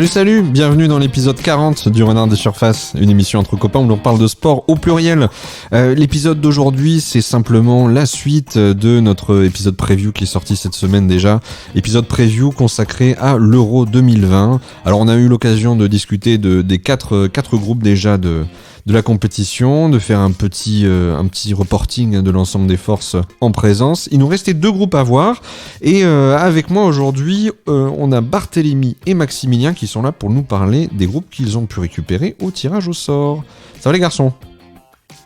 Salut, bienvenue dans l'épisode 40 du Renard des Surfaces, une émission entre copains où l'on parle de sport au pluriel. L'épisode d'aujourd'hui, c'est simplement la suite de notre épisode preview qui est sorti cette semaine déjà. Épisode preview consacré à l'Euro 2020. Alors on a eu l'occasion de discuter des quatre groupes déjà de la compétition, de faire un petit reporting de l'ensemble des forces en présence. Il nous restait 2 groupes à voir et avec moi aujourd'hui, on a Barthélémy et Maximilien qui sont là pour nous parler des groupes qu'ils ont pu récupérer au tirage au sort. Ça va les garçons ?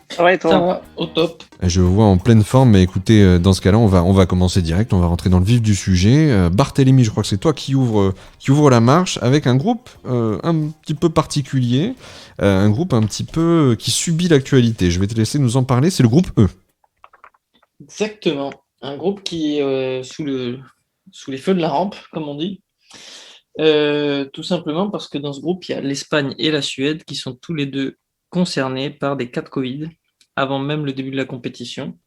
Ça va et toi ? Ça va, au top. Je vous vois en pleine forme, mais écoutez, dans ce cas-là, on va commencer direct, on va rentrer dans le vif du sujet. Barthélémy, je crois que c'est toi qui ouvre la marche avec un groupe un petit peu particulier, un groupe un petit peu qui subit l'actualité. Je vais te laisser nous en parler, c'est le groupe E. Exactement. Un groupe qui est sous les feux de la rampe, comme on dit. Tout simplement parce que dans ce groupe, il y a l'Espagne et la Suède qui sont tous les deux concernés par des cas de Covid avant même le début de la compétition.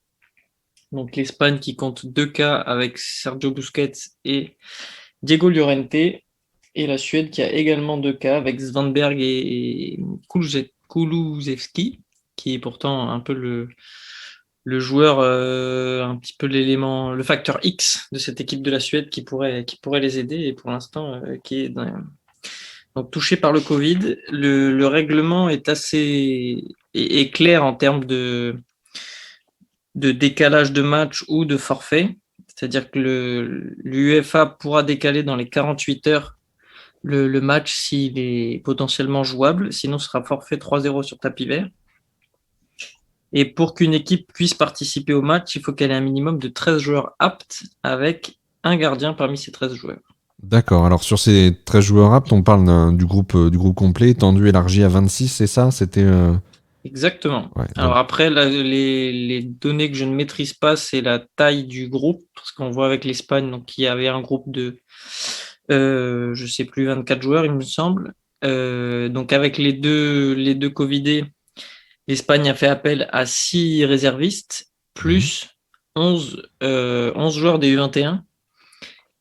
Donc l'Espagne qui compte 2 cas avec Sergio Busquets et Diego Llorente, et la Suède qui a également 2 cas avec Svanberg et Kulusevski, qui est pourtant un peu le joueur, un petit peu l'élément, le facteur X de cette équipe de la Suède qui pourrait les aider, et pour l'instant qui est donc touché par le Covid. Le règlement est assez est clair en termes de décalage de match ou de forfait. C'est-à-dire que l'UEFA pourra décaler dans les 48 heures le match s'il est potentiellement jouable, sinon ce sera forfait 3-0 sur tapis vert. Et pour qu'une équipe puisse participer au match, il faut qu'elle ait un minimum de 13 joueurs aptes avec un gardien parmi ces 13 joueurs. D'accord, alors sur ces 13 joueurs aptes, on parle du groupe complet, étendu, élargi à 26, c'est ça ? C'était Exactement. Ouais, alors après, les données que je ne maîtrise pas, c'est la taille du groupe, parce qu'on voit avec l'Espagne, donc il y avait un groupe de, je sais plus, 24 joueurs, il me semble. Donc avec les deux Covidés, l'Espagne a fait appel à 6 réservistes, plus 11 joueurs des U21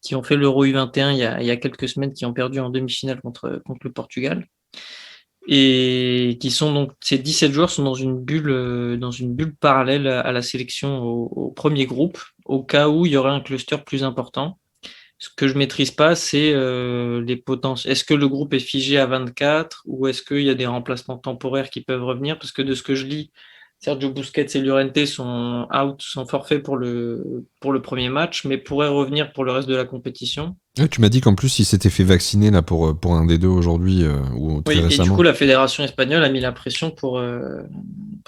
qui ont fait l'Euro U21 il y a quelques semaines, qui ont perdu en demi-finale contre le Portugal. Et qui sont donc, ces 17 joueurs sont dans une bulle parallèle à la sélection au premier groupe, au cas où il y aurait un cluster plus important. Ce que je maîtrise pas, c'est les potentiels. Est-ce que le groupe est figé à 24 ou est-ce qu'il y a des remplacements temporaires qui peuvent revenir ? Parce que de ce que je lis, Sergio Busquets et Llorente sont out, sont forfaits pour le premier match, mais pourraient revenir pour le reste de la compétition. Ouais, tu m'as dit qu'en plus il s'était fait vacciner là pour un des deux aujourd'hui ou très récemment. Et du coup la fédération espagnole a mis la pression pour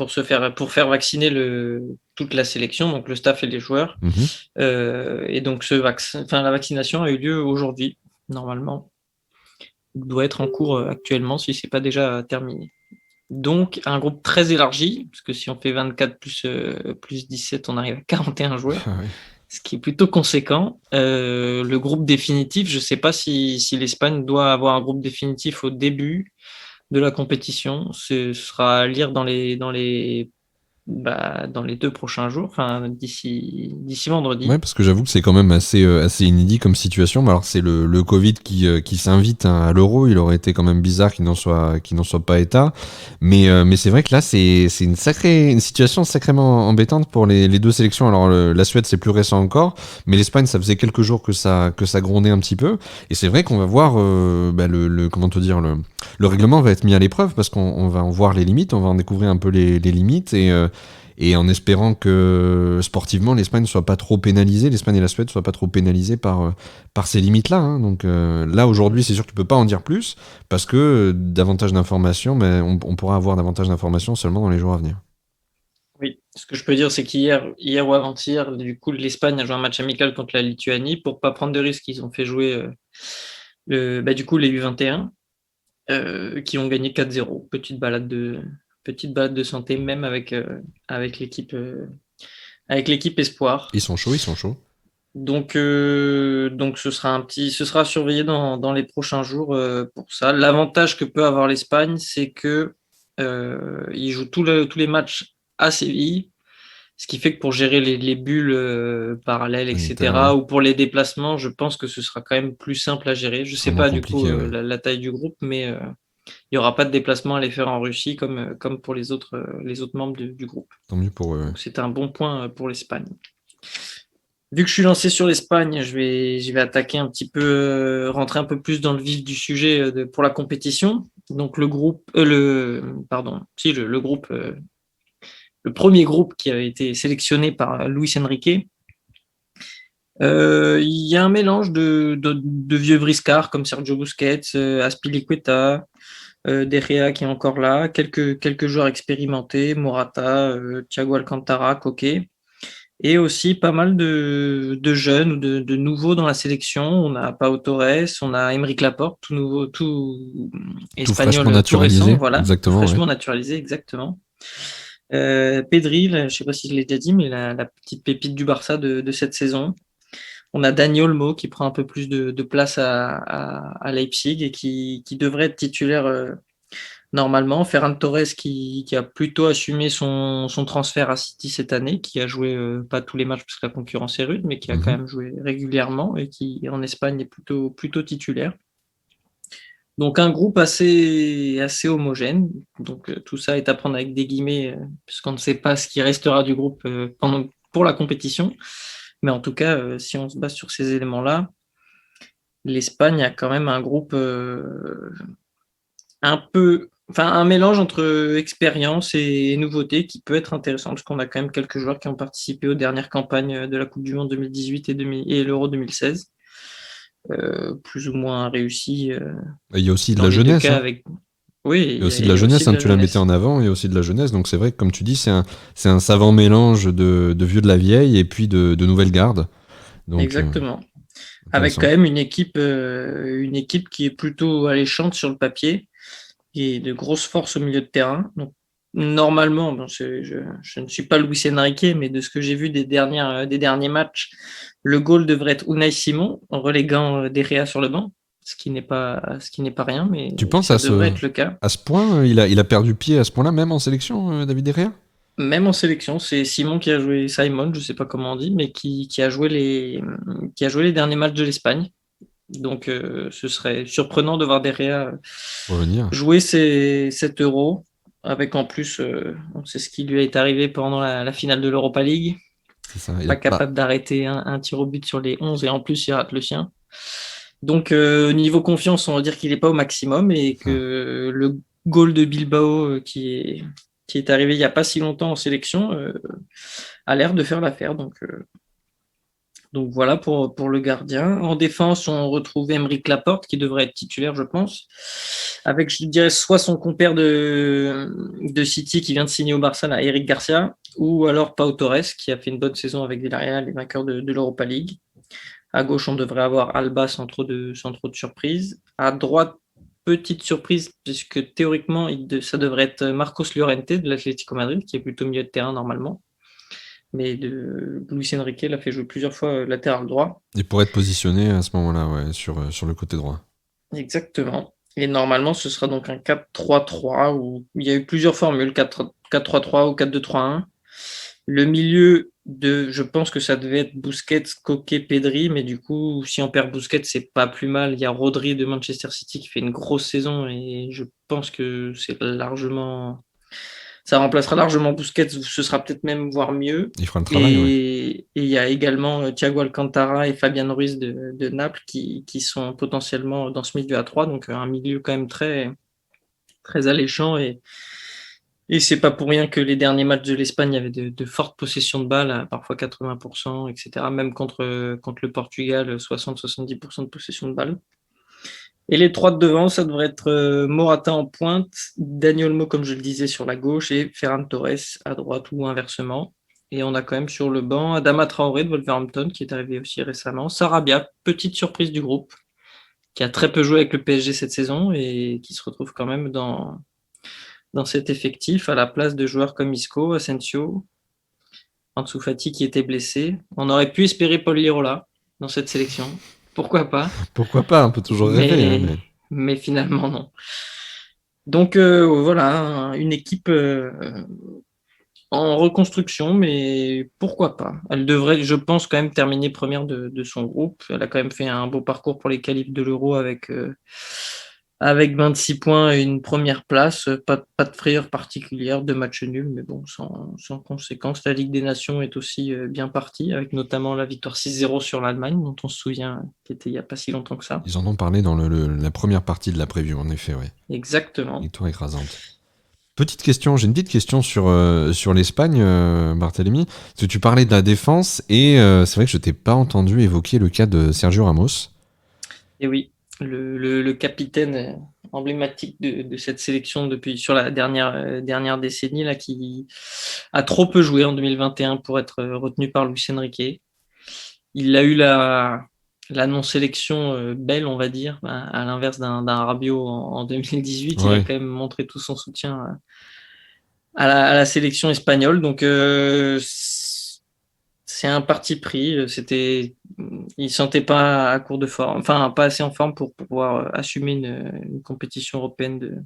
faire vacciner toute la sélection, donc le staff et les joueurs. Et donc la vaccination a eu lieu aujourd'hui, normalement. Il doit être en cours actuellement si c'est pas déjà terminé. Donc un groupe très élargi, parce que si on fait 24 plus 17, on arrive à 41 joueurs. Ah ouais. Ce qui est plutôt conséquent. Le groupe définitif, je ne sais pas si l'Espagne doit avoir un groupe définitif au début de la compétition. Ce sera à lire dans les 2 prochains jours, enfin d'ici vendredi. Ouais, parce que j'avoue que c'est quand même assez inédit comme situation. Mais alors c'est le Covid qui s'invite à l'Euro. Il aurait été quand même bizarre qu'il n'en soit pas état. Mais c'est vrai que là c'est une situation sacrément embêtante pour les 2 sélections. Alors la Suède c'est plus récent encore, mais l'Espagne ça faisait quelques jours que ça grondait un petit peu. Et c'est vrai qu'on va voir comment te dire, le règlement va être mis à l'épreuve parce qu'on va en voir les limites, on va en découvrir un peu les limites et en espérant que sportivement l'Espagne ne soit pas trop pénalisée, l'Espagne et la Suède ne soient pas trop pénalisées par ces limites-là. Hein. Donc là aujourd'hui c'est sûr que tu peux pas en dire plus parce que davantage d'informations, mais on pourra avoir davantage d'informations seulement dans les jours à venir. Oui, ce que je peux dire, c'est hier ou avant-hier, du coup, l'Espagne a joué un match amical contre la Lituanie. Pour pas prendre de risques, ils ont fait jouer les U21 qui ont gagné 4-0. Petite balade de santé, même avec l'équipe espoir. Ils sont chauds. Donc ce sera surveillé dans les prochains jours pour ça. L'avantage que peut avoir l'Espagne, c'est que ils jouent tous les matchs à Séville, Ce qui fait que pour gérer les bulles parallèles, etc., ou pour les déplacements, je pense que ce sera quand même plus simple à gérer. Je ne sais pas du coup la taille du groupe, mais il n'y aura pas de déplacement à les faire en Russie comme pour les autres membres du groupe. Tant mieux pour eux. Donc, c'est un bon point pour l'Espagne. Vu que je suis lancé sur l'Espagne, je vais attaquer un petit peu, rentrer un peu plus dans le vif du sujet pour la compétition. Donc le groupe, le groupe, le premier groupe qui a été sélectionné par Luis Enrique. Il y a un mélange de vieux briscards comme Sergio Busquets, Azpilicueta, De Gea qui est encore là, quelques joueurs expérimentés, Morata, Thiago Alcantara, Koke. Et aussi pas mal de jeunes ou de nouveaux dans la sélection. On a Pau Torres, on a Aymeric Laporte, tout nouveau, tout espagnol, fraîchement naturalisé, tout récent, voilà, exactement, fraîchement naturalisé, exactement. Pedri, je ne sais pas si je l'ai déjà dit, mais la petite pépite du Barça de cette saison. On a Dani Olmo qui prend un peu plus de place à Leipzig et qui devrait être titulaire normalement. Ferran Torres qui a plutôt assumé son transfert à City cette année, qui a joué pas tous les matchs parce que la concurrence est rude, mais qui a quand même joué régulièrement et qui en Espagne est plutôt titulaire. Donc un groupe assez homogène. Donc tout ça est à prendre avec des guillemets puisqu'on ne sait pas ce qui restera du groupe pour la compétition. Mais en tout cas, si on se base sur ces éléments-là, l'Espagne a quand même un groupe un mélange entre expérience et nouveauté qui peut être intéressant parce qu'on a quand même quelques joueurs qui ont participé aux dernières campagnes de la Coupe du Monde 2018 et l'Euro 2016. Plus ou moins réussi. Il y a aussi de la jeunesse. Oui, il y a aussi de la jeunesse, tu la mettais en avant, il y a aussi de la jeunesse. Donc c'est vrai que, comme tu dis, c'est un savant mélange de vieux de la vieille et puis de nouvelles gardes. Donc, exactement. Avec quand même une équipe qui est plutôt alléchante sur le papier et de grosses forces au milieu de terrain. Donc, normalement, je ne suis pas Luis Enrique, mais de ce que j'ai vu des derniers matchs, le goal devrait être Unai Simon en reléguant De Gea sur le banc, ce qui n'est pas rien, mais tu penses ça devrait être le cas. À ce point, il a perdu pied à ce point-là, même en sélection, David De Gea ? Même en sélection, c'est Simon qui a joué Simon, je sais pas comment on dit, mais qui a joué les derniers matchs de l'Espagne. Donc, ce serait surprenant de voir De Gea jouer cet Euro, avec en plus, on sait ce qui lui est arrivé pendant la finale de l'Europa League. C'est ça, pas capable d'arrêter un tir au but sur les 11 et en plus, il rate le sien. Donc, niveau confiance, on va dire qu'il n'est pas au maximum et que le goal de Bilbao qui est arrivé il n'y a pas si longtemps en sélection a l'air de faire l'affaire. Donc voilà pour le gardien. En défense, on retrouve Aymeric Laporte qui devrait être titulaire, je pense, avec, je dirais, soit son compère de City qui vient de signer au Barça, là, Eric Garcia, ou alors Pau Torres qui a fait une bonne saison avec Villarreal, les vainqueurs de l'Europa League. À gauche, on devrait avoir Alba sans trop de surprise. À droite, petite surprise, puisque théoriquement, ça devrait être Marcos Llorente de l'Atlético Madrid, qui est plutôt milieu de terrain normalement. Mais Luis Enrique l'a fait jouer plusieurs fois latéral droit. Il pourrait être positionné à ce moment-là, sur le côté droit. Exactement. Et normalement, ce sera donc un 4-3-3, où il y a eu plusieurs formules, 4-3-3 ou 4-2-3-1. Le milieu, je pense que ça devait être Busquets, Koke, Pedri, mais du coup, si on perd Busquets, c'est pas plus mal. Il y a Rodri de Manchester City qui fait une grosse saison et je pense que ça remplacera largement Busquets, ce sera peut-être même voire mieux. Il fera le travail, et il y a également Thiago Alcantara et Fabian Ruiz de Naples qui sont potentiellement dans ce milieu à 3, donc un milieu quand même très, très alléchant et c'est pas pour rien que les derniers matchs de l'Espagne avaient de fortes possessions de balles, parfois 80%, etc. Même contre le Portugal, 60-70% de possession de balles. Et les trois de devant, ça devrait être Morata en pointe, Dani Olmo, comme je le disais, sur la gauche et Ferran Torres à droite ou inversement. Et on a quand même sur le banc Adama Traoré de Wolverhampton qui est arrivé aussi récemment. Sarabia, petite surprise du groupe, qui a très peu joué avec le PSG cette saison et qui se retrouve quand même dans cet effectif à la place de joueurs comme Isco, Asensio, Ansu Fati qui était blessé. On aurait pu espérer Paul Lirola dans cette sélection. Pourquoi pas ? Pourquoi pas ? On peut toujours rêver. Mais finalement, non. Donc voilà, une équipe en reconstruction, mais pourquoi pas. Elle devrait, je pense, quand même terminer première de son groupe. Elle a quand même fait un beau parcours pour les qualifs de l'Euro avec 26 points et une première place. Pas de frayeur particulière, de matchs nuls, mais bon, sans conséquence. La Ligue des Nations est aussi bien partie, avec notamment la victoire 6-0 sur l'Allemagne, dont on se souvient, qui était il n'y a pas si longtemps que ça. Ils en ont parlé dans la première partie de la preview, en effet, ouais. Exactement. Victoire écrasante. J'ai une petite question sur l'Espagne, Barthélemy. Parce que tu parlais de la défense et c'est vrai que je t'ai pas entendu évoquer le cas de Sergio Ramos. Et oui, le capitaine emblématique de cette sélection sur la dernière décennie, là, qui a trop peu joué en 2021 pour être retenu par Luis Enrique. Il a eu la non-sélection belle, on va dire, à l'inverse d'un Rabiot en 2018. Il a quand même montré tout son soutien à la sélection espagnole. Donc, c'est un parti pris. Il sentait pas à court de forme, enfin pas assez en forme pour pouvoir assumer une compétition européenne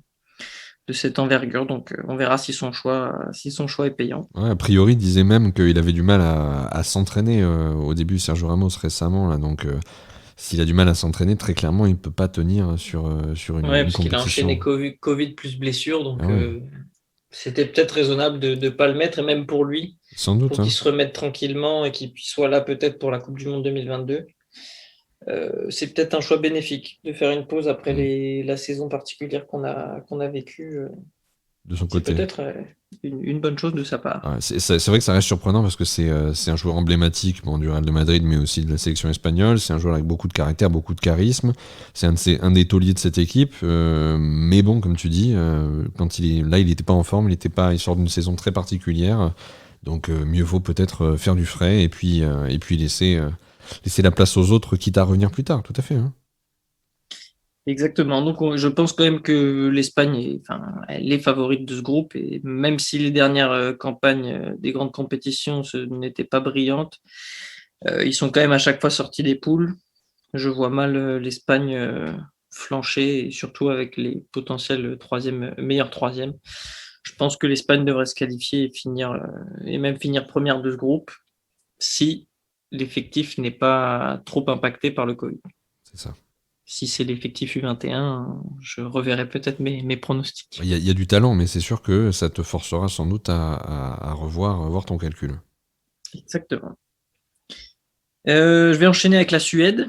de cette envergure. Donc, on verra si son choix est payant. Ouais, a priori, il disait même qu'il avait du mal à s'entraîner au début, Sergio Ramos récemment là. Donc, s'il a du mal à s'entraîner, très clairement, il peut pas tenir sur une Parce compétition. qu'il a enchaîné Covid plus blessure, donc ouais. c'était peut-être raisonnable de ne pas le mettre, et même pour lui, Sans doute. pour qu'il se remette tranquillement et qu'il soit là peut-être pour la Coupe du Monde 2022. C'est peut-être un choix bénéfique de faire une pause après la saison particulière qu'on a vécue. De son C'est côté. peut-être une bonne chose de sa part. Ouais, c'est vrai que ça reste surprenant parce que c'est un joueur emblématique du Real de Madrid, mais aussi de la sélection espagnole. C'est un joueur avec beaucoup de caractère, beaucoup de charisme. C'est un des tauliers de cette équipe. Mais bon, comme tu dis, quand il n'était pas en forme, il sort d'une saison très particulière. Donc mieux vaut peut-être faire du frais et puis laisser la place aux autres, quitte à revenir plus tard. Tout à fait. Hein. Exactement. Donc, je pense quand même que l'Espagne elle est favorite de ce groupe. Et même si les dernières campagnes des grandes compétitions n'étaient pas brillantes, ils sont quand même à chaque fois sortis des poules. Je vois mal l'Espagne flancher, et surtout avec les potentiels meilleurs troisièmes. Je pense que l'Espagne devrait se qualifier et même finir première de ce groupe si l'effectif n'est pas trop impacté par le Covid. C'est ça. Si c'est l'effectif U21, je reverrai peut-être mes pronostics. Il y a du talent, mais c'est sûr que ça te forcera sans doute à revoir ton calcul. Exactement. Je vais enchaîner avec la Suède.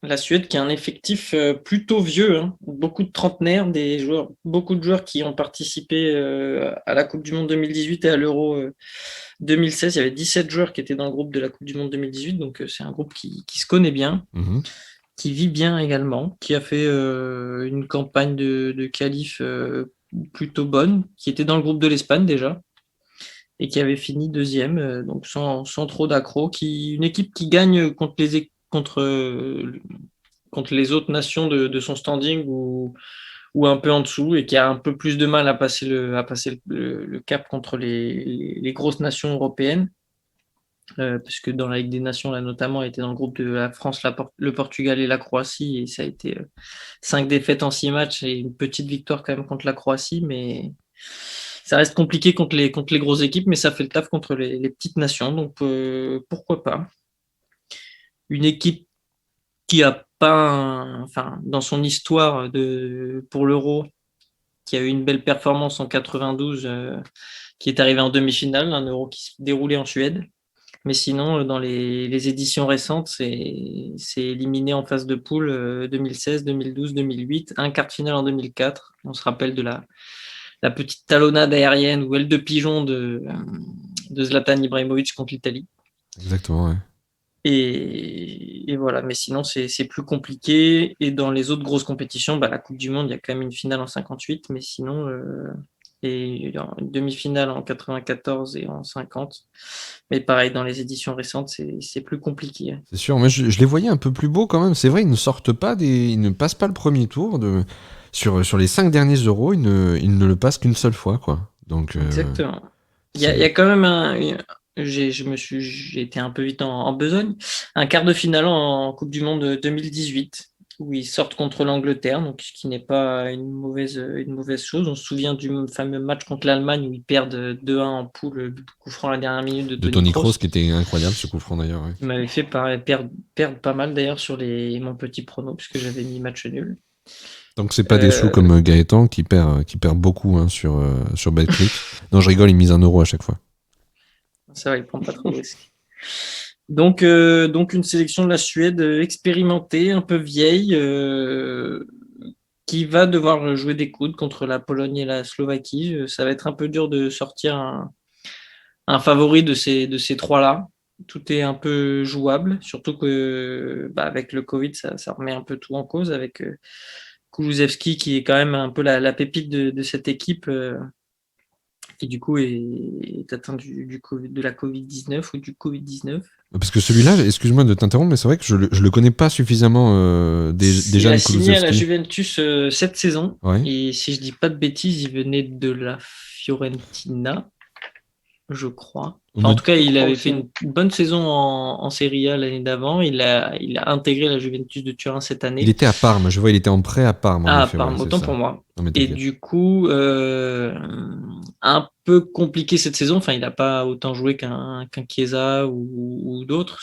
La Suède qui a un effectif plutôt vieux, hein. Beaucoup de trentenaires, beaucoup de joueurs qui ont participé à la Coupe du Monde 2018 et à l'Euro 2016. Il y avait 17 joueurs qui étaient dans le groupe de la Coupe du Monde 2018, donc c'est un groupe qui se connaît bien. Mm-hmm. Qui vit bien également, qui a fait une campagne de qualif plutôt bonne, qui était dans le groupe de l'Espagne déjà, et qui avait fini deuxième, donc sans trop d'accro. Une équipe qui gagne contre les autres nations de son standing ou un peu en dessous, et qui a un peu plus de mal à passer le cap contre les grosses nations européennes. Parce que dans la Ligue des Nations, là notamment, elle était dans le groupe de la France, le Portugal et la Croatie, et ça a été 5 défaites en 6 matchs et une petite victoire quand même contre la Croatie, mais ça reste compliqué contre les grosses équipes, mais ça fait le taf contre les petites nations, donc pourquoi pas. Une équipe qui a pas, dans son histoire pour l'Euro, qui a eu une belle performance en 92, qui est arrivé en demi-finale, un Euro qui se déroulait en Suède. Mais sinon, dans les éditions récentes, c'est éliminé en phase de poule 2016, 2012, 2008, un quart de finale en 2004. On se rappelle de la petite talonnade aérienne ou aile de pigeon de Zlatan Ibrahimovic contre l'Italie. Exactement, ouais. Et voilà, mais sinon, c'est plus compliqué. Et dans les autres grosses compétitions, la Coupe du Monde, il y a quand même une finale en 58, mais sinon... et une demi-finale en 94 et en 50. Mais pareil, dans les éditions récentes, c'est plus compliqué. C'est sûr, mais je les voyais un peu plus beaux quand même. C'est vrai, ils ne passent pas le premier tour. Sur les 5 derniers euros, ils ne le passent qu'une seule fois, quoi. Donc, exactement. Il y a quand même j'ai été un peu vite en besogne. Un quart de finale en Coupe du Monde 2018, où ils sortent contre l'Angleterre, donc ce qui n'est pas une mauvaise chose. On se souvient du fameux match contre l'Allemagne où ils perdent 2-1 en poule, le coup franc à la dernière minute de Toni Kroos, qui était incroyable ce coup franc d'ailleurs. Ouais. Il m'avait fait perdre pas mal d'ailleurs sur mon petit prono, puisque j'avais mis match nul. Donc c'est pas des sous comme Gaëtan qui perd beaucoup sur BetClick. Non, je rigole, il mise 1 euro à chaque fois. Ça va, il prend pas trop de risques. Donc une sélection de la Suède expérimentée, un peu vieille, qui va devoir jouer des coudes contre la Pologne et la Slovaquie. Ça va être un peu dur de sortir un favori de ces trois-là. Tout est un peu jouable, surtout que avec le Covid, ça remet un peu tout en cause avec Kulusevski qui est quand même un peu la pépite de cette équipe qui du coup est atteint de la Covid-19 ou du Covid-19. Parce que celui-là, excuse-moi de t'interrompre, mais c'est vrai que je le connais pas suffisamment déjà. Il a signé à la Juventus cette saison, ouais. Et si je dis pas de bêtises, il venait de la Fiorentina, je crois. Enfin, en tout cas, il avait fait une bonne saison en Serie A l'année d'avant. Il a intégré la Juventus de Turin cette année. Il était à Parme, je vois, il était en prêt à Parme. À Parme, autant pour moi. Et du coup, un peu compliqué cette saison. Enfin, il n'a pas autant joué qu'un Chiesa ou d'autres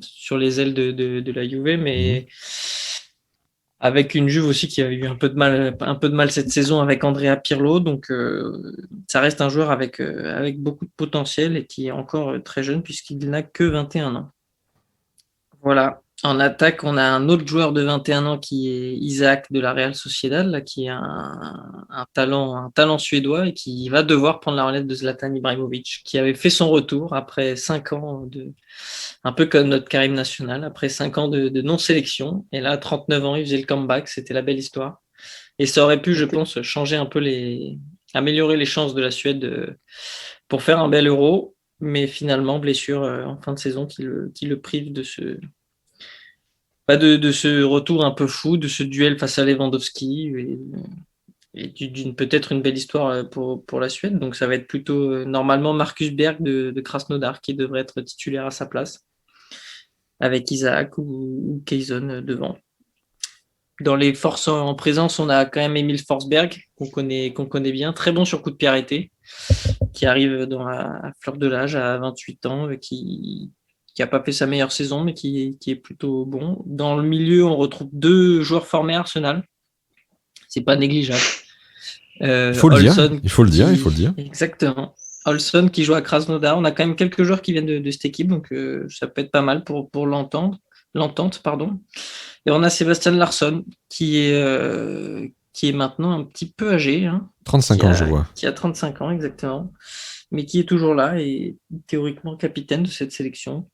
sur les ailes de la Juve, mais avec une Juve aussi qui a eu un peu de mal cette saison avec Andrea Pirlo. Donc, ça reste un joueur avec beaucoup de potentiel et qui est encore très jeune puisqu'il n'a que 21 ans. Voilà. En attaque, on a un autre joueur de 21 ans qui est Isaac de la Real Sociedad, là, qui est un talent suédois et qui va devoir prendre la relève de Zlatan Ibrahimovic, qui avait fait son retour après 5 ans un peu comme notre Karim national, après 5 ans de non-sélection. Et là, à 39 ans, il faisait le comeback. C'était la belle histoire. Et ça aurait pu, je pense, changer un peu améliorer les chances de la Suède pour faire un bel Euro. Mais finalement, blessure en fin de saison qui le prive de ce retour un peu fou, de ce duel face à Lewandowski et peut-être une belle histoire pour la Suède. Donc ça va être plutôt normalement Marcus Berg de Krasnodar qui devrait être titulaire à sa place, avec Isaac ou Kayson devant. Dans les forces en présence, on a quand même Emil Forsberg, qu'on connaît bien, très bon sur coup de pied arrêté, qui arrive dans la fleur de l'âge à 28 ans, qui n'a pas fait sa meilleure saison, mais qui est plutôt bon. Dans le milieu, on retrouve 2 joueurs formés à Arsenal. C'est pas négligeable. Il faut le dire. Exactement. Olsson qui joue à Krasnodar. On a quand même quelques joueurs qui viennent de cette équipe, donc ça peut être pas mal pour l'entente. Et on a Sébastien Larsson qui est maintenant un petit peu âgé. 35 ans, je vois. Qui a 35 ans, exactement. Mais qui est toujours là et théoriquement capitaine de cette sélection.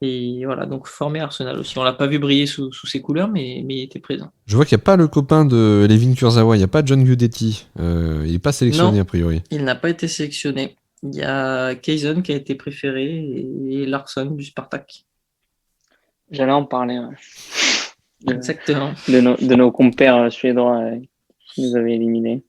Et voilà, donc formé à Arsenal aussi. On l'a pas vu briller sous ses couleurs, mais il était présent. Je vois qu'il n'y a pas le copain de Levin Kurzawa, il n'y a pas John Guidetti. Il n'est pas sélectionné a priori. Il n'a pas été sélectionné. Il y a Kayson qui a été préféré et Larsson du Spartak. J'allais en parler. Exactement. De nos compères suédois qui nous avaient éliminés.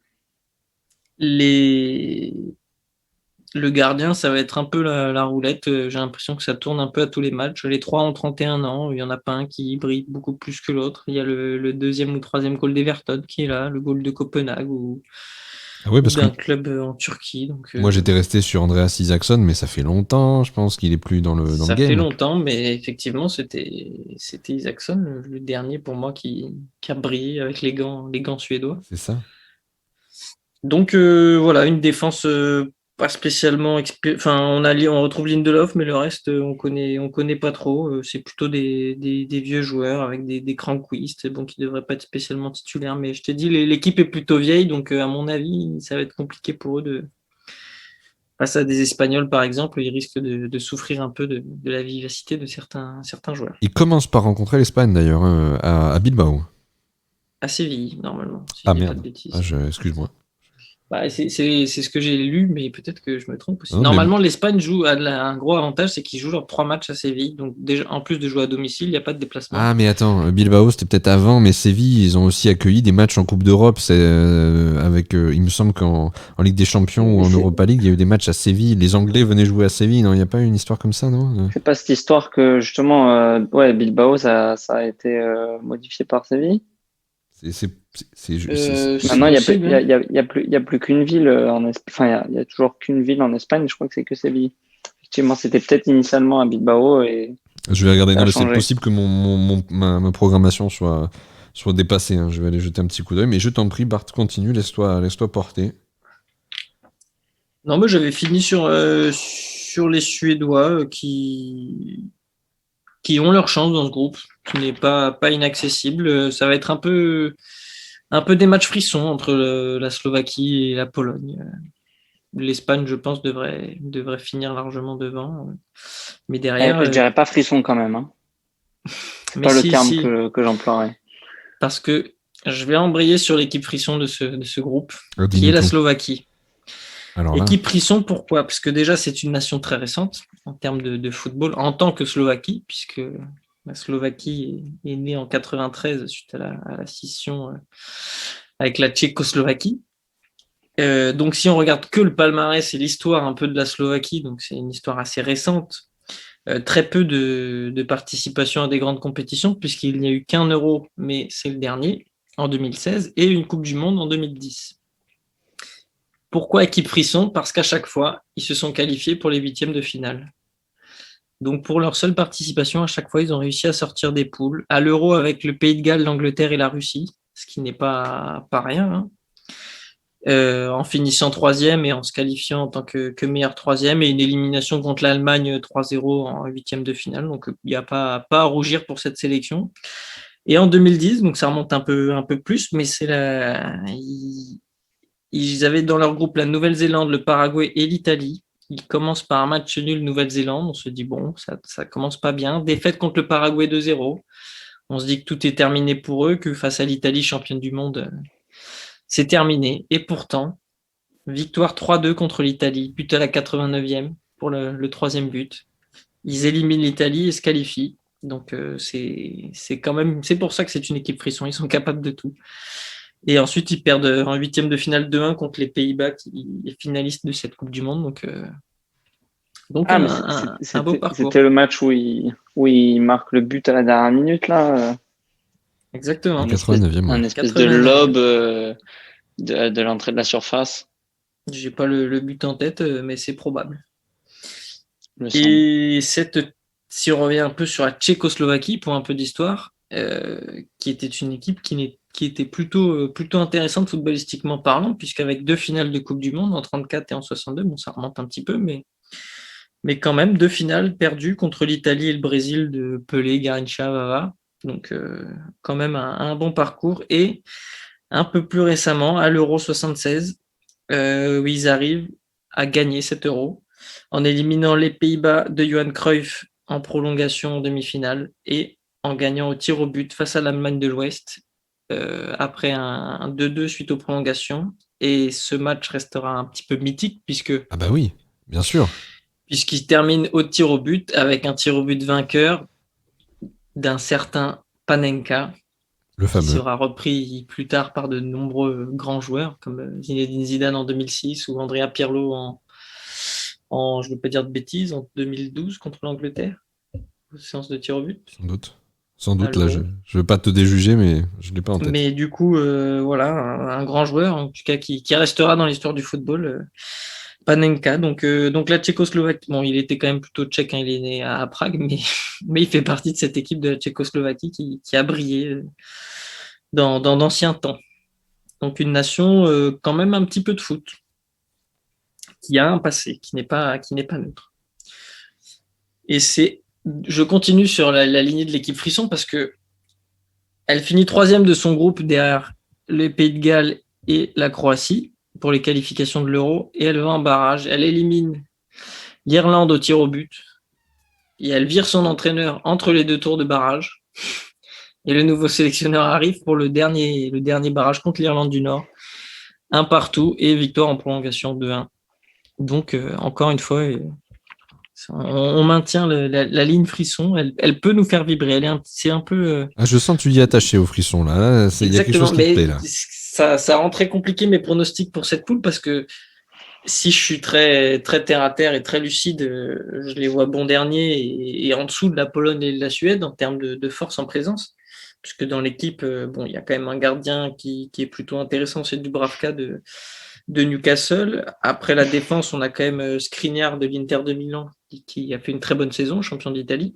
Le gardien, ça va être un peu la roulette. J'ai l'impression que ça tourne un peu à tous les matchs. Les 3 ont 31 ans. Il n'y en a pas un qui brille beaucoup plus que l'autre. Il y a le deuxième ou troisième goal d'Everton qui est là, le goal de Copenhague ou d'un club en Turquie. Donc, moi, j'étais resté sur Andreas Isaksson, mais ça fait longtemps, je pense qu'il est plus dans le game. Ça fait longtemps, mais effectivement, c'était Isaksson, le dernier pour moi qui a brillé avec les gants suédois. C'est ça. Donc voilà, une défense pas spécialement on retrouve Lindelof, mais le reste on connaît pas trop. C'est plutôt des vieux joueurs avec des Cranquist, qui devraient pas être spécialement titulaires. Mais je t'ai dit, l'équipe est plutôt vieille, donc à mon avis, ça va être compliqué pour eux face à des Espagnols par exemple. Ils risquent de souffrir un peu de la vivacité de certains joueurs. Ils commencent par rencontrer l'Espagne d'ailleurs à Bilbao. À Séville normalement. Si merde. Excuse-moi. C'est ce que j'ai lu, mais peut-être que je me trompe aussi. Non, Normalement, l'Espagne joue un gros avantage, c'est qu'ils jouent leurs 3 matchs à Séville. Donc, déjà, en plus de jouer à domicile, il n'y a pas de déplacement. Ah, mais attends, Bilbao, c'était peut-être avant, mais Séville, ils ont aussi accueilli des matchs en Coupe d'Europe. Il me semble qu'en Ligue des Champions ou Mais en Europa League, il y a eu des matchs à Séville. Les Anglais venaient jouer à Séville, non? Il n'y a pas eu une histoire comme ça, non? c'est pas cette histoire que justement, Bilbao, ça a été modifié par Séville. C'est, c'est, C'est Maintenant, possible, hein. il y a plus qu'une ville en Espagne. Enfin, il y a toujours qu'une ville en Espagne. Je crois que c'est que Séville. Effectivement, c'était peut-être initialement à Bilbao et Je vais regarder. ça Non, a mais c'est changé. possible que ma programmation soit dépassée, hein. Je vais aller jeter un petit coup d'œil. Mais je t'en prie, Bart, continue, laisse-toi porter. Non, mais j'avais fini sur les Suédois qui ont leur chance dans ce groupe, qui n'est pas inaccessible. Ça va être un peu des matchs frissons entre la Slovaquie et la Pologne. L'Espagne, je pense, devrait finir largement devant. Mais derrière, Je dirais pas frisson quand même. Hein. C'est mais pas le si, terme si, que j'emploierais. parce que je vais embrayer sur l'équipe frisson de ce groupe, qui Dis-nous est la tout. Slovaquie. Alors là, Équipe frisson, pourquoi? Parce que déjà, c'est une nation très récente en termes de football, en tant que Slovaquie, puisque la Slovaquie est née en 93 suite à la scission avec la Tchécoslovaquie. Donc, si on regarde que le palmarès et l'histoire un peu de la Slovaquie, donc c'est une histoire assez récente, très peu de participation à des grandes compétitions, puisqu'il n'y a eu qu'un Euro, mais c'est le dernier, en 2016, et une Coupe du Monde en 2010. Pourquoi équipe frisson? Parce qu'à chaque fois, ils se sont qualifiés pour les huitièmes de finale. Donc pour leur seule participation, à chaque fois, ils ont réussi à sortir des poules. À l'Euro avec le Pays de Galles, l'Angleterre et la Russie, ce qui n'est pas rien, hein. En finissant troisième et en se qualifiant en tant que meilleur troisième, et une élimination contre l'Allemagne 3-0 en huitième de finale. Donc il n'y a pas à rougir pour cette sélection. Et en 2010, donc ça remonte un peu plus, mais ils avaient dans leur groupe la Nouvelle-Zélande, le Paraguay et l'Italie. Ils commencent par un match nul Nouvelle-Zélande. On se dit, bon, ça commence pas bien. Défaite contre le Paraguay 2-0. On se dit que tout est terminé pour eux, que face à l'Italie, championne du monde, c'est terminé. Et pourtant, victoire 3-2 contre l'Italie, but à la 89e pour le troisième but. Ils éliminent l'Italie et se qualifient. Donc c'est quand même, c'est pour ça que c'est une équipe frisson. Ils sont capables de tout. Et ensuite, ils perdent en huitième de finale 2-1 contre les Pays-Bas, qui est finaliste de cette Coupe du Monde. Donc Ah, mais un beau parcours. c'était le match où il marque le but à la dernière minute, là. Exactement. en 89e, ouais. Un espèce de 89e. lob de l'entrée de la surface, J'ai pas le but en tête, mais c'est probable. il me semble. Et si on revient un peu sur la Tchécoslovaquie, pour un peu d'histoire, qui était une équipe qui était plutôt intéressante footballistiquement parlant, puisqu'avec 2 finales de Coupe du Monde en 34 et en 62, bon, ça remonte un petit peu, mais quand même 2 finales perdues contre l'Italie et le Brésil de Pelé, Garrincha, Vava. Donc quand même un bon parcours. Et un peu plus récemment, à l'Euro 76, où ils arrivent à gagner cet Euro en éliminant les Pays-Bas de Johan Cruyff en prolongation en demi-finale et en gagnant au tir au but face à l'Allemagne de l'Ouest après un 2-2 suite aux prolongations. Et ce match restera un petit peu mythique Ah bah oui, bien sûr. puisqu'il termine au tir au but avec un tir au but vainqueur d'un certain Panenka, Le qui fameux. sera repris plus tard par de nombreux grands joueurs comme Zinedine Zidane en 2006 ou Andrea Pirlo je ne veux pas dire de bêtises, en 2012 contre l'Angleterre, aux séances de tir au but. Sans doute. Sans doute, À là, l'Euro. je veux pas te déjuger, mais je l'ai pas en tête. Mais du coup, voilà, un grand joueur, en tout cas, qui restera dans l'histoire du football, Panenka. Donc la Tchécoslovaquie, bon, il était quand même plutôt tchèque, hein, il est né à Prague, mais il fait partie de cette équipe de la Tchécoslovaquie qui a brillé dans d'anciens temps. Donc une nation quand même un petit peu de foot, qui a un passé, qui n'est pas neutre. Et je continue sur la lignée de l'équipe Frisson parce que elle finit troisième de son groupe derrière le Pays de Galles et la Croatie pour les qualifications de l'Euro, et elle va en barrage. Elle élimine l'Irlande au tir au but et elle vire son entraîneur entre les 2 tours de barrage. Et le nouveau sélectionneur arrive pour le dernier barrage contre l'Irlande du Nord. un partout et victoire en prolongation 2-1. Donc, encore une fois, on maintient la ligne frisson. Elle peut nous faire vibrer. C'est un peu. Je sens que tu y es attaché au frisson là. Il y a quelque chose qui te plaît là. Ça rend très compliqué mes pronostics pour cette poule parce que si je suis très, très terre à terre et très lucide, je les vois bons derniers et en dessous de la Pologne et de la Suède en termes de force en présence. Puisque dans l'équipe, il y a quand même un gardien qui est plutôt intéressant, c'est Dubravka de Newcastle. Après la défense, on a quand même Skriniar de l'Inter de Milan qui a fait une très bonne saison, champion d'Italie.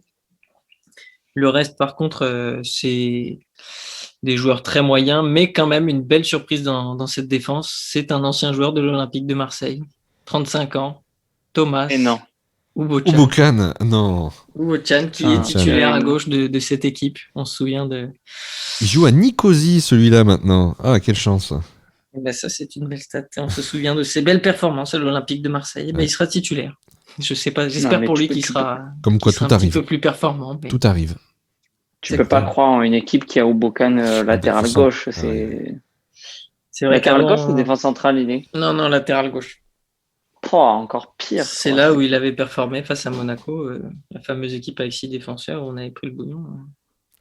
Le reste, par contre, c'est des joueurs très moyens, mais quand même une belle surprise dans cette défense. C'est un ancien joueur de l'Olympique de Marseille, 35 ans, Thomas Ubochan, non. Ubochan, qui est titulaire à gauche de cette équipe. On se souvient de... Il joue à Nicosie, celui-là, maintenant. Ah, quelle chance. Ben ça, c'est une belle stat. On se souvient de ses belles performances à l'Olympique de Marseille. Ben, il sera titulaire. Je sais pas, j'espère pour lui qu'il sera, comme quoi, tout un arrive. Petit peu plus performant. Mais... Tout arrive. Tu peux pas croire en une équipe qui a Ubochan latéral gauche. C'est vrai latéral gauche ou défense centrale, il est Non, latéral gauche. Oh, encore pire. C'est là où il avait performé face à Monaco, la fameuse équipe avec 6 défenseurs où on avait pris le bouillon.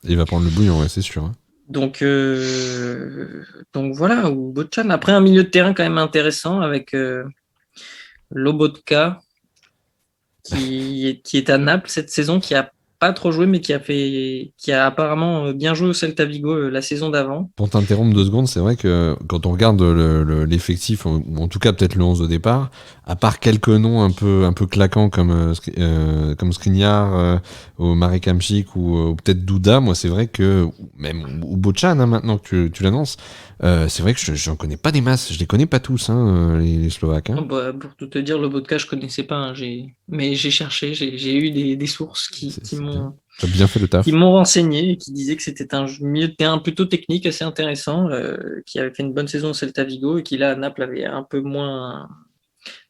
Il va prendre le bouillon, ouais, c'est sûr. Hein. Donc voilà, Ubochan. Après un milieu de terrain quand même intéressant avec Lobotka qui est à Naples cette saison, qui a pas trop joué, mais qui a apparemment bien joué au Celta Vigo la saison d'avant. Pour t'interrompre 2 secondes, c'est vrai que quand on regarde l'effectif, ou en tout cas peut-être le 11 au départ, à part quelques noms un peu claquants comme Skriniar, ou Marek Hamšík ou peut-être Duda, moi c'est vrai que même Ubochan maintenant que tu l'annonces, c'est vrai que j'en connais pas des masses, je les connais pas tous les Slovaques. Hein. Pour tout te dire, Lobotka je connaissais pas, mais j'ai cherché, j'ai eu des sources qui m'ont T'as bien fait le taf. Qui m'ont renseigné et qui disaient que c'était un milieu de terrain plutôt technique, assez intéressant, qui avait fait une bonne saison au Celta Vigo et qui là à Naples avait un peu moins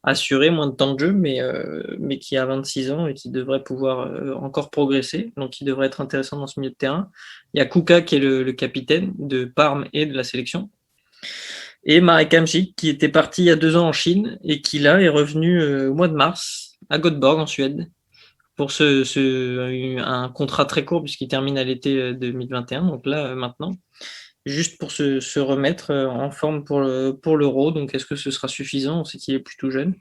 assuré, moins de temps de jeu, mais qui a 26 ans et qui devrait pouvoir encore progresser, donc qui devrait être intéressant dans ce milieu de terrain. Il y a Kuka qui est le capitaine de Parme et de la sélection. Et Marek Hamšík qui était parti il y a 2 ans en Chine et qui là est revenu au mois de mars à Göteborg en Suède pour un contrat très court puisqu'il termine à l'été 2021, donc là maintenant, juste pour se remettre en forme pour l'Euro. Donc est-ce que ce sera suffisant? On sait qu'il est plutôt jeune,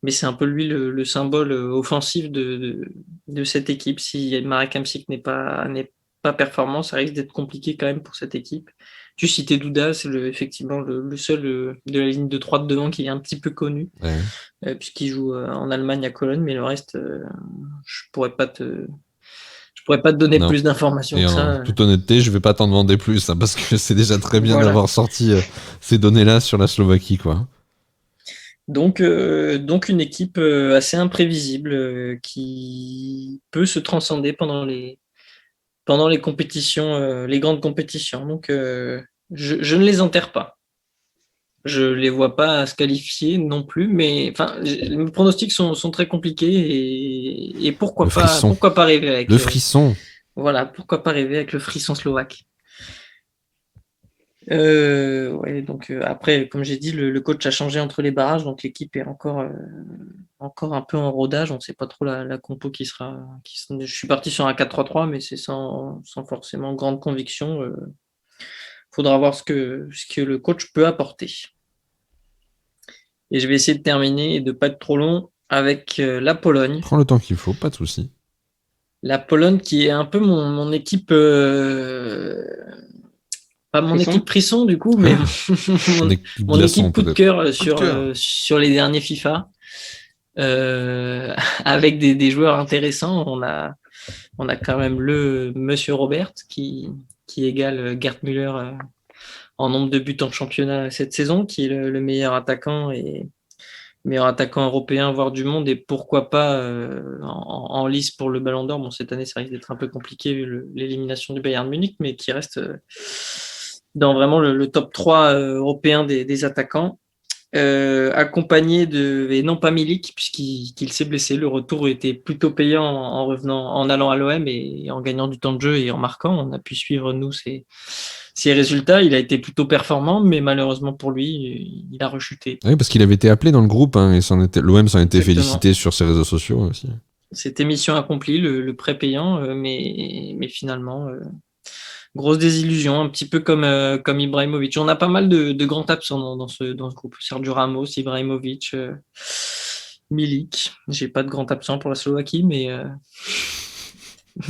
mais c'est un peu lui le symbole offensif de cette équipe. Si Marek Hamšík n'est pas performant, ça risque d'être compliqué quand même pour cette équipe. Tu citais Duda, c'est effectivement le seul de la ligne de 3 de devant qui est un petit peu connu, puisqu'il joue en Allemagne à Cologne, mais le reste, je pourrais pas te donner plus d'informations que ça. En toute honnêteté, je vais pas t'en demander plus, hein, parce que c'est déjà très bien d'avoir sorti ces données-là sur la Slovaquie, quoi. Donc une équipe assez imprévisible qui peut se transcender pendant les compétitions, les grandes compétitions. Donc, je ne les enterre pas. Je ne les vois pas se qualifier non plus, mais mes pronostics sont très compliqués et pourquoi pas rêver avec le frisson. Voilà, pourquoi pas rêver avec le frisson slovaque. Donc après, comme j'ai dit, le coach a changé entre les barrages, donc l'équipe est encore un peu en rodage. On ne sait pas trop la compo qui sera. Je suis parti sur un 4-3-3, mais c'est sans forcément grande conviction. Faudra voir ce que le coach peut apporter. Et je vais essayer de terminer et de ne pas être trop long avec la Pologne. Prends le temps qu'il faut, pas de souci. La Pologne qui est un peu mon équipe. Pas mon équipe frisson du coup, mais mon équipe coup de cœur sur les derniers FIFA. Avec des joueurs intéressants. On a quand même le Monsieur Robert qui égale Gerd Müller en nombre de buts en championnat cette saison, qui est le meilleur attaquant européen, voire du monde, et pourquoi pas en lice pour le Ballon d'Or. Bon, cette année, ça risque d'être un peu compliqué vu l'élimination du Bayern Munich, mais qui reste dans vraiment le top 3 européen des attaquants. Accompagné et non pas Milik, puisqu'il s'est blessé. Le retour était plutôt payant en allant à l'OM et en gagnant du temps de jeu et en marquant. On a pu suivre, nous, ses résultats. Il a été plutôt performant, mais malheureusement pour lui, il a rechuté. Oui, parce qu'il avait été appelé dans le groupe, hein, et l'OM s'en était Exactement. félicité sur ses réseaux sociaux aussi. C'était mission accomplie, le prêt payant, mais finalement, grosse désillusion, un petit peu comme Ibrahimovic. On a pas mal de grands absents dans ce groupe. Sergio Ramos, Ibrahimovic, Milik. J'ai pas de grand absent pour la Slovaquie, mais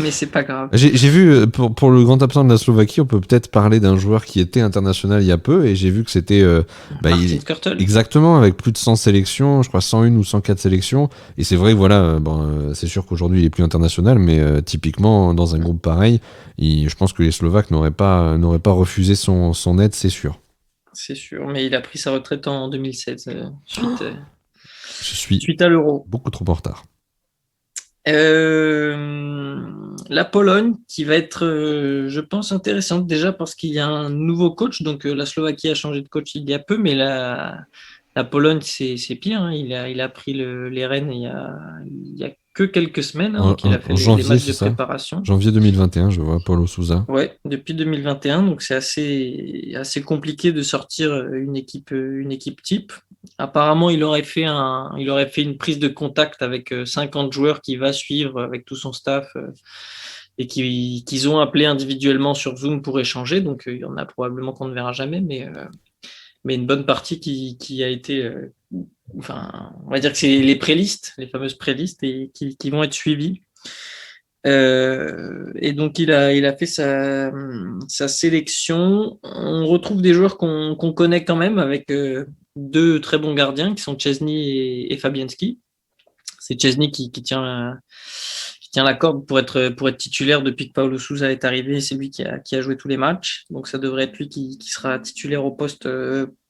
c'est pas grave. J'ai vu, pour le grand absent de la Slovaquie, on peut peut-être parler d'un joueur qui était international il y a peu, et j'ai vu que c'était... Martin Skrtel. Exactement, avec plus de 100 sélections, je crois 101 ou 104 sélections. Et c'est vrai que voilà, c'est sûr qu'aujourd'hui il est plus international, mais typiquement dans un groupe pareil, je pense que les Slovaques n'auraient pas refusé son aide, c'est sûr. C'est sûr, mais il a pris sa retraite en 2016, Je suis suite à l'Euro. beaucoup trop en retard. La Pologne qui va être, je pense, intéressante déjà parce qu'il y a un nouveau coach. Donc la Slovaquie a changé de coach il y a peu, mais la Pologne c'est pire. Hein. Il a pris les rênes il y a que quelques semaines. Hein, donc il a fait janvier, les matchs de préparation. Janvier 2021, je vois Paulo Sousa. Ouais, depuis 2021. Donc c'est assez compliqué de sortir une équipe type. Apparemment, il aurait fait une prise de contact avec 50 joueurs qu'il va suivre avec tout son staff et qu'ils ont appelé individuellement sur Zoom pour échanger. Donc, il y en a probablement qu'on ne verra jamais, mais une bonne partie qui a été... enfin, on va dire que c'est les prélistes, les fameuses prélistes, et qui vont être suivies. Et donc, il a fait sa sélection. On retrouve des joueurs qu'on connaît quand même avec... deux très bons gardiens qui sont Szczęsny et Fabianski. C'est Szczęsny qui tient la corde pour être titulaire depuis que Paulo Sousa est arrivé. C'est lui qui a joué tous les matchs. Donc ça devrait être lui qui sera titulaire au poste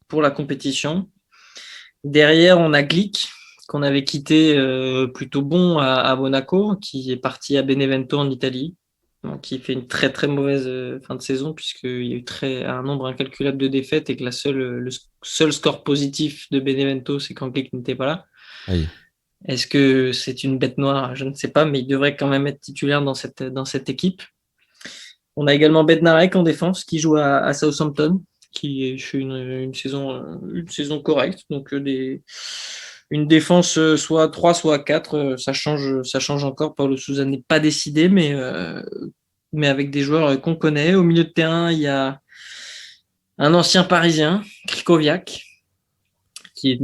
pour la compétition. Derrière, on a Glick qu'on avait quitté plutôt bon à Monaco, qui est parti à Benevento en Italie. Donc, qui fait une très très mauvaise fin de saison puisqu'il y a eu un nombre incalculable de défaites et que le seul score positif de Benevento, c'est quand Glick n'était pas là. Aïe. Est-ce que c'est une bête noire? Je ne sais pas, mais il devrait quand même être titulaire dans cette équipe. On a également Bednarek en défense qui joue à Southampton, qui fait une saison correcte. Donc une défense soit 3, soit 4, ça change encore. Paulo Sousa n'est pas décidé, mais avec des joueurs qu'on connaît. Au milieu de terrain, il y a un ancien Parisien, Krychowiak, qui est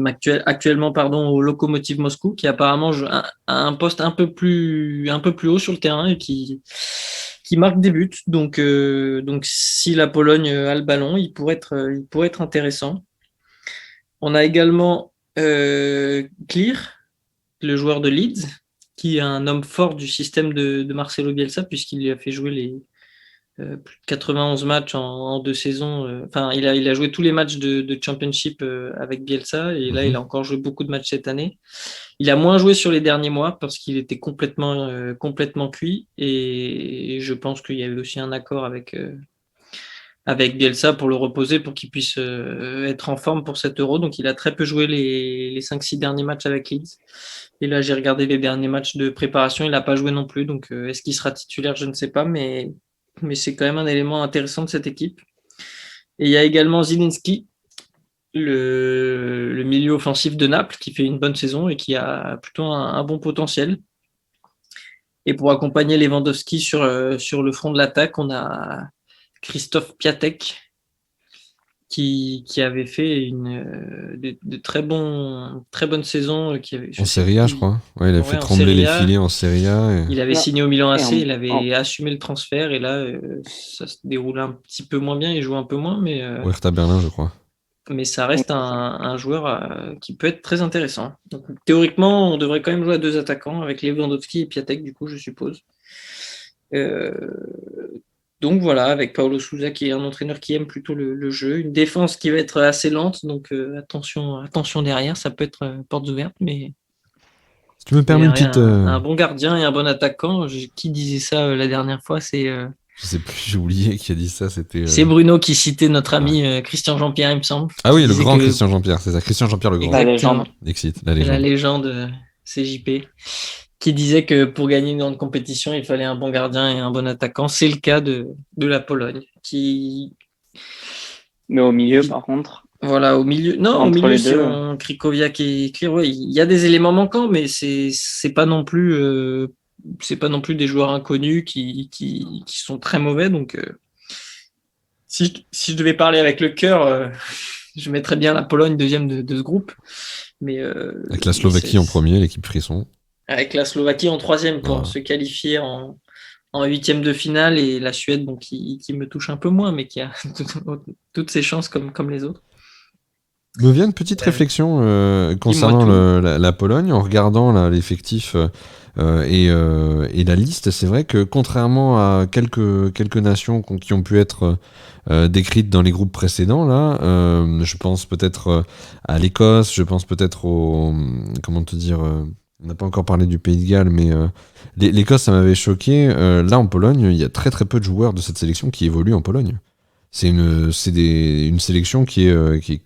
actuellement au Lokomotiv Moscou, qui apparemment joue à un poste un peu plus haut sur le terrain et qui marque des buts. Donc si la Pologne a le ballon, il pourrait être intéressant. On a également Clear, le joueur de Leeds, qui est un homme fort du système de Marcelo Bielsa, puisqu'il lui a fait jouer les plus de 91 matchs en 2 saisons. Enfin, il a joué tous les matchs de Championship avec Bielsa, et là, il a encore joué beaucoup de matchs cette année. Il a moins joué sur les derniers mois parce qu'il était complètement cuit, et je pense qu'il y avait aussi un accord avec Bielsa pour le reposer, pour qu'il puisse être en forme pour cet Euro. Donc, il a très peu joué les 5-6 derniers matchs avec Leeds. Et là, j'ai regardé les derniers matchs de préparation. Il n'a pas joué non plus. Donc, est-ce qu'il sera titulaire? Je ne sais pas. Mais c'est quand même un élément intéressant de cette équipe. Et il y a également Zielinski, le milieu offensif de Naples, qui fait une bonne saison et qui a plutôt un bon potentiel. Et pour accompagner Lewandowski sur le front de l'attaque, on a Christophe Piatek, qui avait fait de très bonnes saisons. En Serie A, je crois. Ouais, il a fait trembler les filets en Serie A. Il avait signé au Milan AC, il avait assumé le transfert, et là, ça se déroule un petit peu moins bien, il joue un peu moins, mais Hertha Berlin, je crois. Mais ça reste un joueur qui peut être très intéressant. Donc, théoriquement, on devrait quand même jouer à 2 attaquants avec Lewandowski et Piatek, du coup, je suppose. Donc voilà, avec Paulo Sousa qui est un entraîneur qui aime plutôt le jeu, une défense qui va être assez lente, donc attention derrière, ça peut être portes ouvertes, mais si tu me permets une petite un bon gardien et un bon attaquant. Qui disait ça la dernière fois? Je sais plus, j'ai oublié qui a dit ça. C'est Bruno qui citait notre ami Christian Jean-Pierre, il me semble. Ah oui, le grand Christian Jean-Pierre, c'est ça, Christian Jean-Pierre le grand. La légende. La légende CJP. Qui disait que pour gagner une grande compétition, il fallait un bon gardien et un bon attaquant. C'est le cas de la Pologne, qui Mais au milieu, par contre, Voilà, au milieu. Non, au entre milieu, les si deux, on Krikoviak et Clear, ouais, il y a des éléments manquants, mais c'est pas non plus c'est pas non plus des joueurs inconnus qui sont très mauvais. Donc, si je devais parler avec le cœur, je mettrais bien la Pologne deuxième de ce groupe. Mais, Avec la mais Slovaquie en premier, l'équipe frisson. avec la Slovaquie en troisième pour Voilà. se qualifier en huitième de finale et la Suède, bon, qui me touche un peu moins, mais qui a toutes ses chances comme les autres. Me vient une petite réflexion concernant la Pologne en regardant là, l'effectif et la liste. C'est vrai que contrairement à quelques nations qui ont pu être décrites dans les groupes précédents, là, je pense peut-être à l'Écosse, je pense peut-être au comment te dire. On n'a pas encore parlé du Pays de Galles, mais l'Écosse, ça m'avait choqué. Là, en Pologne, il y a très très peu de joueurs de cette sélection qui évoluent en Pologne. C'est une sélection qui est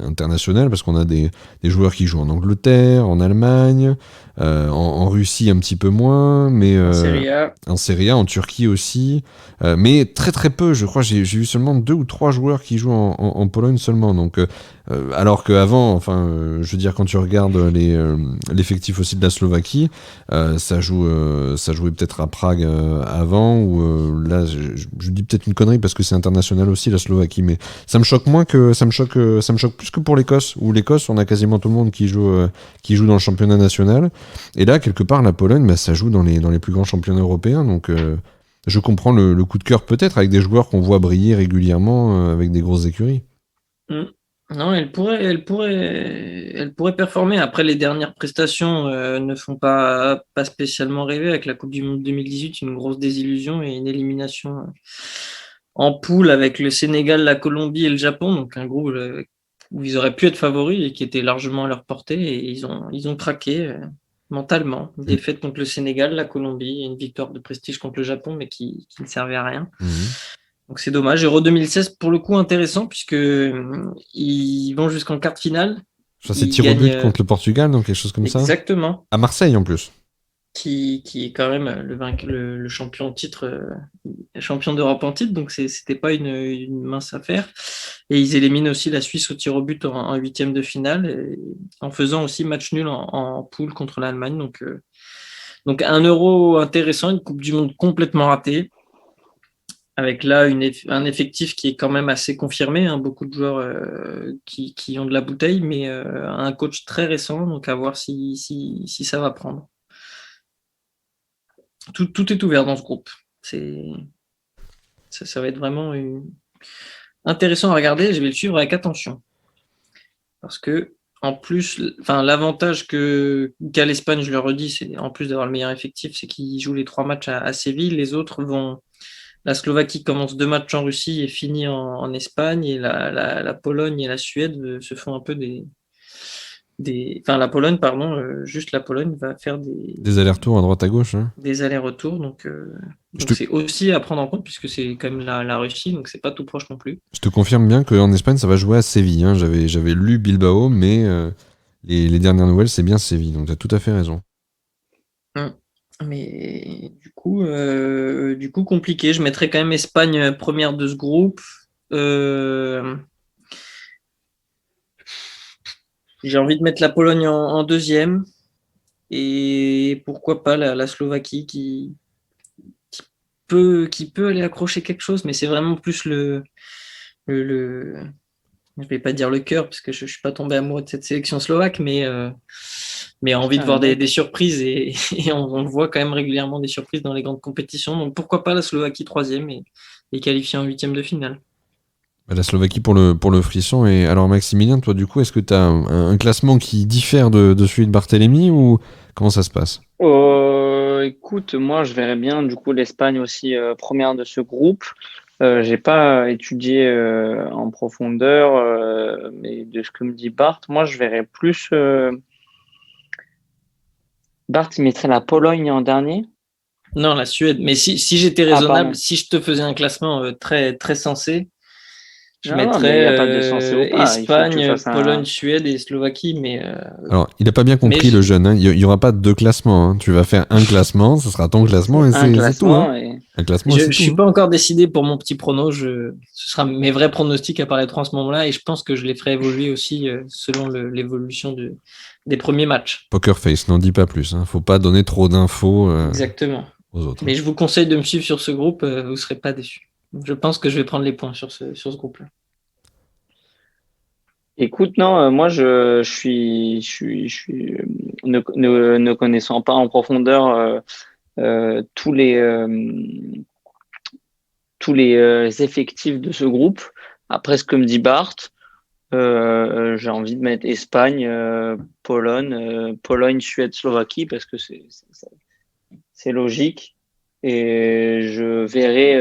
internationale parce qu'on a des joueurs qui jouent en Angleterre, en Allemagne, en Russie un petit peu moins, mais En Serie A. en Serie A, en Turquie aussi, mais très très peu. Je crois j'ai eu seulement 2 ou 3 joueurs qui jouent en Pologne seulement. Donc alors qu'avant, enfin, je veux dire quand tu regardes l'effectif aussi de la Slovaquie, ça jouait peut-être à Prague avant ou là je dis peut-être une connerie parce que c'est international aussi la Slovaquie, mais ça me choque plus que pour l'Écosse où l'Écosse on a quasiment tout le monde qui joue dans le championnat national et là quelque part la Pologne bah, ça joue dans les plus grands championnats européens donc je comprends le coup de cœur peut-être avec des joueurs qu'on voit briller régulièrement avec des grosses écuries. Non, elle pourrait performer. Après, les dernières prestations ne font pas spécialement rêver. Avec la Coupe du Monde 2018, une grosse désillusion et une élimination en poule avec le Sénégal, la Colombie et le Japon. Donc un groupe où ils auraient pu être favoris et qui était largement à leur portée. Et ils ont craqué mentalement. Une défaite contre le Sénégal, la Colombie et une victoire de prestige contre le Japon, mais qui ne servait à rien. Donc c'est dommage. Euro 2016, pour le coup, intéressant, puisque ils vont jusqu'en quart de finale. Ça, c'est tir au but contre le Portugal, donc quelque chose comme ça. Exactement. À Marseille, en plus. Qui est quand même le champion titre, champion d'Europe en titre, donc c'était pas une mince affaire. Et ils éliminent aussi la Suisse au tir au but en huitième de finale, en faisant aussi match nul en poule contre l'Allemagne. Donc un Euro intéressant, une Coupe du Monde complètement ratée. Avec là un effectif qui est quand même assez confirmé, hein, beaucoup de joueurs qui ont de la bouteille, mais un coach très récent, donc à voir si ça va prendre. Tout est ouvert dans ce groupe. Ça va être vraiment intéressant à regarder. Je vais le suivre avec attention. Parce que, en plus, l'avantage qu'a l'Espagne, je le redis, c'est en plus d'avoir le meilleur effectif, c'est qu'ils jouent les 3 matchs à Séville. Les autres vont. La Slovaquie commence 2 matchs en Russie et finit en Espagne. Et la Pologne et la Suède se font un peu la Pologne, pardon, juste la Pologne va faire des allers-retours à droite à gauche. Hein. Des allers-retours, donc c'est aussi à prendre en compte puisque c'est quand même la Russie, donc c'est pas tout proche non plus. Je te confirme bien qu'en Espagne, ça va jouer à Séville. Hein. J'avais lu Bilbao, mais les dernières nouvelles, c'est bien Séville, donc tu as tout à fait raison. Mais du coup, compliqué. Je mettrais quand même Espagne première de ce groupe. J'ai envie de mettre la Pologne en deuxième. Et pourquoi pas la Slovaquie qui peut aller accrocher quelque chose, mais c'est vraiment plus je vais pas dire le cœur, parce que je suis pas tombé amoureux de cette sélection slovaque, mais envie de voir des surprises, et on voit quand même régulièrement des surprises dans les grandes compétitions. Donc pourquoi pas la Slovaquie troisième et qualifiée en huitième de finale. La Slovaquie pour le frisson. Et alors Maximilien, toi du coup, est-ce que tu as un classement qui diffère de celui de Barthélemy ou comment ça se passe? Écoute, moi je verrais bien du coup l'Espagne aussi première de ce groupe. J'ai pas étudié en profondeur, mais de ce que me dit Bart, moi je verrais plus. Bart, il mettrait la Pologne en dernier. Non, la Suède. Mais si j'étais raisonnable, si je te faisais un classement très très sensé, Je Non, non, mais il mettrais n'y a pas de censé ou pas. Il faut que tu Espagne, fasses un. Pologne, Suède et Slovaquie, mais Alors, il n'a pas bien compris le jeune. Hein. Il y aura pas deux classements. Hein. Tu vas faire un classement, ce sera ton classement C'est et un c'est tout. Hein. classement et. Un classement et je c'est ne tout. suis Hein. pas encore décidé pour mon petit prono. Ce sera mes vrais pronostics apparaîtront à ce moment-là et je pense que je les ferai évoluer aussi selon l'évolution des premiers matchs. Poker face, n'en dis pas plus. Hein. Faut pas donner trop d'infos Exactement. aux autres. Mais je vous conseille de me suivre sur ce groupe, vous ne serez pas déçus. Je pense que je vais prendre les points sur ce groupe-là. Écoute, non, moi ne connaissant pas en profondeur euh, tous les euh, tous les effectifs de ce groupe. Après ce que me dit Bart, j'ai envie de mettre Espagne, Pologne, Suède, Slovaquie parce que c'est logique. Et je verrai,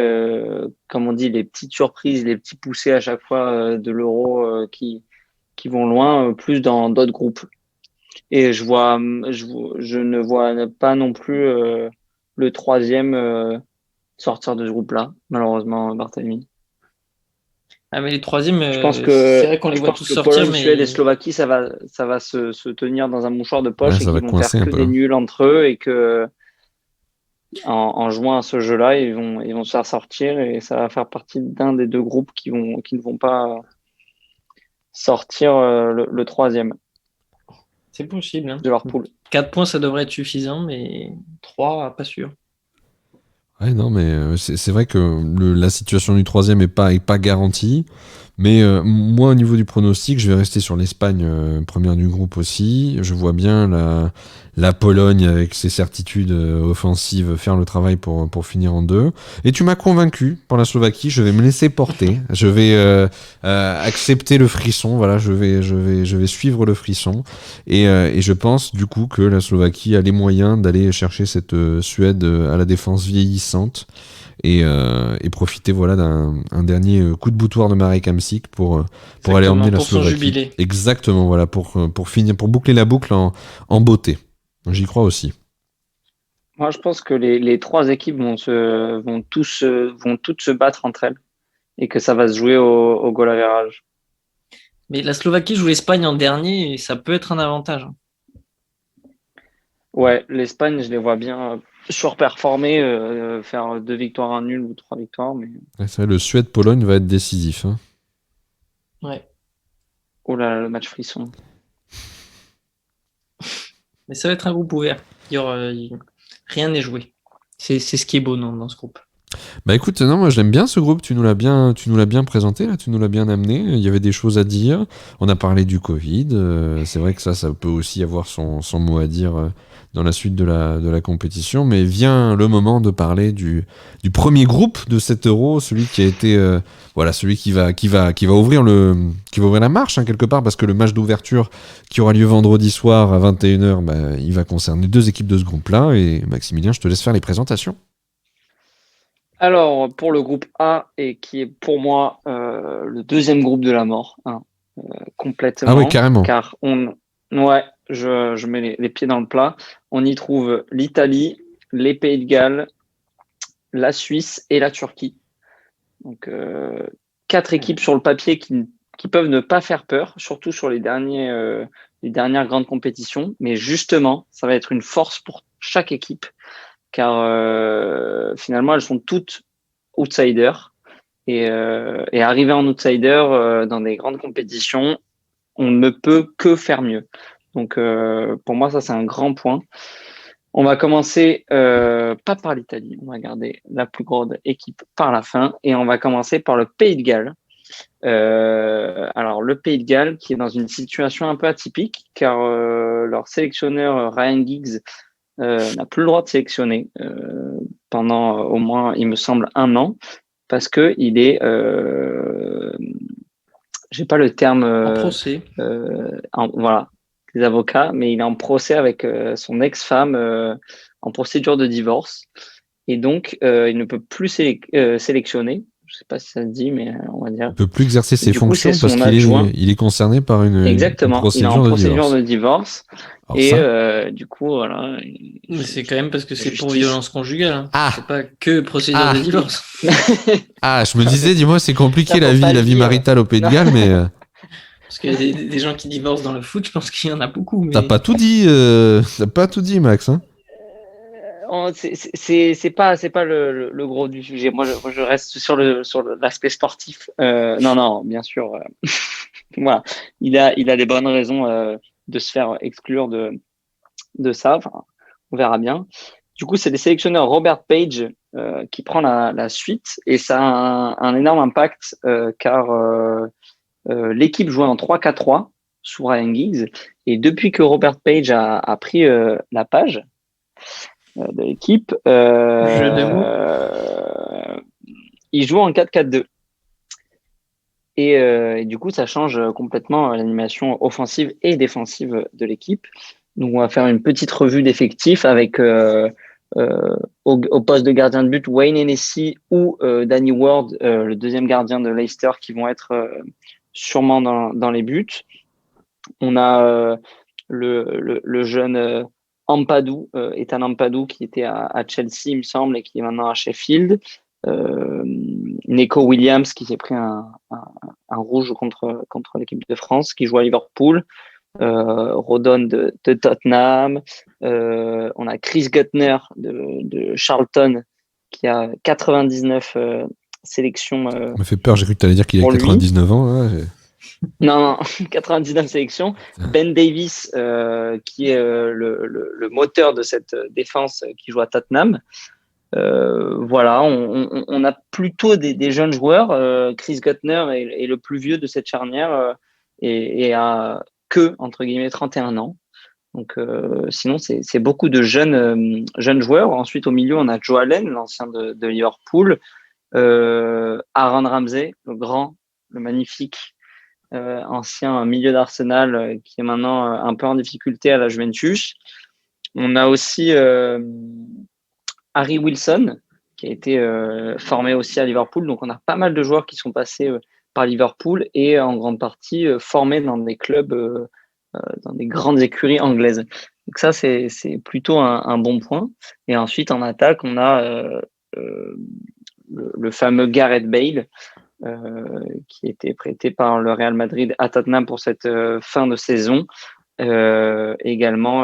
comme on dit, les petites surprises, les petits poussés à chaque fois de l'Euro qui vont loin, plus dans d'autres groupes. Et je ne vois pas non plus le troisième sortir de ce groupe-là, malheureusement, Barthélemy. Ah, mais les troisièmes, c'est Que vrai qu'on les je voit pense tous que sortir, Pologne, Suède et mais Slovaquie, ça va se tenir dans un mouchoir de Ouais, poche et ça qu'ils va vont coincer faire un que peu. des Hein. nuls entre eux et que en jouant à ce jeu-là, ils vont se faire sortir et ça va faire partie d'un des deux groupes qui ne vont pas sortir le troisième c'est possible. Hein. de leur poule. 4 points, ça devrait être suffisant, mais 3, pas sûr. Ouais, non, mais c'est vrai que la situation du troisième est pas garantie. Mais moi, au niveau du pronostic, je vais rester sur l'Espagne, première du groupe aussi. Je vois bien la Pologne, avec ses certitudes offensives, faire le travail pour finir en deux. Et tu m'as convaincu pour la Slovaquie. Je vais me laisser porter. Je vais accepter le frisson. Voilà, je vais suivre le frisson. Et je pense du coup que la Slovaquie a les moyens d'aller chercher cette Suède à la défense vieillissante et profiter voilà d'un dernier coup de boutoir de Marek Hamsik pour aller emmener la pour son Slovaquie. jubilé. Exactement, voilà, pour finir, pour boucler la boucle en beauté. J'y crois aussi. Moi, je pense que les trois équipes vont toutes se battre entre elles et que ça va se jouer au goal average. Mais la Slovaquie joue l'Espagne en dernier et ça peut être un avantage. Hein. Ouais, l'Espagne, je les vois bien surperformer, faire 2 victoires, un nul ou 3 victoires. Mais Ouais, c'est vrai, le Suède-Pologne va être décisif. Hein. Ouais. oh là là, le match frisson. Mais ça va être un groupe ouvert. Rien n'est joué. C'est ce qui est beau dans ce groupe. Bah écoute, non, moi j'aime bien ce groupe, tu nous l'as bien présenté, là, tu nous l'as bien amené, il y avait des choses à dire, on a parlé du Covid, c'est vrai que ça peut aussi avoir son mot à dire dans la suite de la compétition, mais vient le moment de parler du premier groupe de cet Euro, celui qui a été, voilà, celui qui va ouvrir la marche, hein, quelque part, parce que le match d'ouverture qui aura lieu vendredi soir à 21h, bah, il va concerner deux équipes de ce groupe-là, et Maximilien, je te laisse faire les présentations. Alors, pour le groupe A, et qui est pour moi le deuxième groupe de la mort, hein, complètement. Ah ouais, carrément. Car ouais, je mets les pieds dans le plat. On y trouve l'Italie, les Pays de Galles, la Suisse et la Turquie. Donc, 4 équipes sur le papier qui peuvent ne pas faire peur, surtout sur les dernières grandes compétitions. Mais justement, ça va être une force pour chaque équipe car finalement, elles sont toutes outsiders. Et arriver en outsider dans des grandes compétitions, on ne peut que faire mieux. Donc, pour moi, ça, c'est un grand point. On va commencer pas par l'Italie, on va garder la plus grande équipe par la fin, et on va commencer par le Pays de Galles. Alors, le Pays de Galles qui est dans une situation un peu atypique, car leur sélectionneur Ryan Giggs n'a plus le droit de sélectionner pendant au moins, il me semble, un an, parce que il est, j'ai pas le terme, En procès. voilà, des avocats, mais il est en procès avec son ex-femme en procédure de divorce, et donc il ne peut plus sélectionner Je sais pas si ça se dit, mais on va dire. Il peut plus exercer ses Du coup, fonctions c'est parce son qu'il adjoint. il est concerné par une Exactement. Il est en procédure de procédure divorce. de divorce. Alors Et ça, du coup, voilà. Mais c'est quand même parce que La c'est pour justice. violence conjugale. Hein. Ah C'est pas que procédure ah de divorce. ah, je me disais, dis-moi, c'est compliqué Ça, faut pas la le vie dire. maritale au Pays de Non. Galles, mais Parce qu'il y a des gens qui divorcent dans le foot, je pense qu'il y en a beaucoup. Mais t'as pas tout dit, Max. Hein. C'est pas le gros du sujet. Moi, je reste sur l'aspect sportif. Non, non, bien sûr. Voilà. Il a des bonnes raisons de se faire exclure de ça. Enfin, on verra bien. Du coup, c'est le sélectionneur Robert Page qui prend la suite et ça a un énorme impact car l'équipe jouait en 3-4-3 sous Ryan Giggs et depuis que Robert Page a pris la page de l'équipe, jeu de mots. il joue en 4-4-2. Et du coup, ça change complètement l'animation offensive et défensive de l'équipe. Donc, on va faire une petite revue d'effectifs avec au poste de gardien de but Wayne Hennessy ou Danny Ward, le deuxième gardien de Leicester, qui vont être sûrement dans les buts. On a le jeune Ampadu, Ethan Ampadu, qui était à Chelsea, il me semble, et qui est maintenant à Sheffield. Neco Williams, qui s'est pris un rouge contre l'équipe de France, qui joue à Liverpool. Rodon de Tottenham. On a Chris Guttner de Charlton, qui a 99 sélections Ça me fait peur, j'ai cru que t'allais dire qu'il a pour lui. 99 ans. Hein, Non, 99 sélections. Ben Davis, qui est le moteur de cette défense qui joue à Tottenham. Voilà, on a plutôt des jeunes joueurs. Chris Guttner est le plus vieux de cette charnière et a que, entre guillemets, 31 ans. Donc, sinon, c'est beaucoup de jeunes joueurs. Ensuite, au milieu, on a Joe Allen, l'ancien de Liverpool. Aaron Ramsey, le magnifique ancien milieu d'Arsenal qui est maintenant un peu en difficulté à la Juventus. On a aussi Harry Wilson qui a été formé aussi à Liverpool. Donc on a pas mal de joueurs qui sont passés par Liverpool et en grande partie formés dans des clubs, dans des grandes écuries anglaises. Donc ça, c'est plutôt un bon point. Et ensuite, en attaque, on a le fameux Gareth Bale, qui était prêté par le Real Madrid à Tottenham pour cette fin de saison. Également,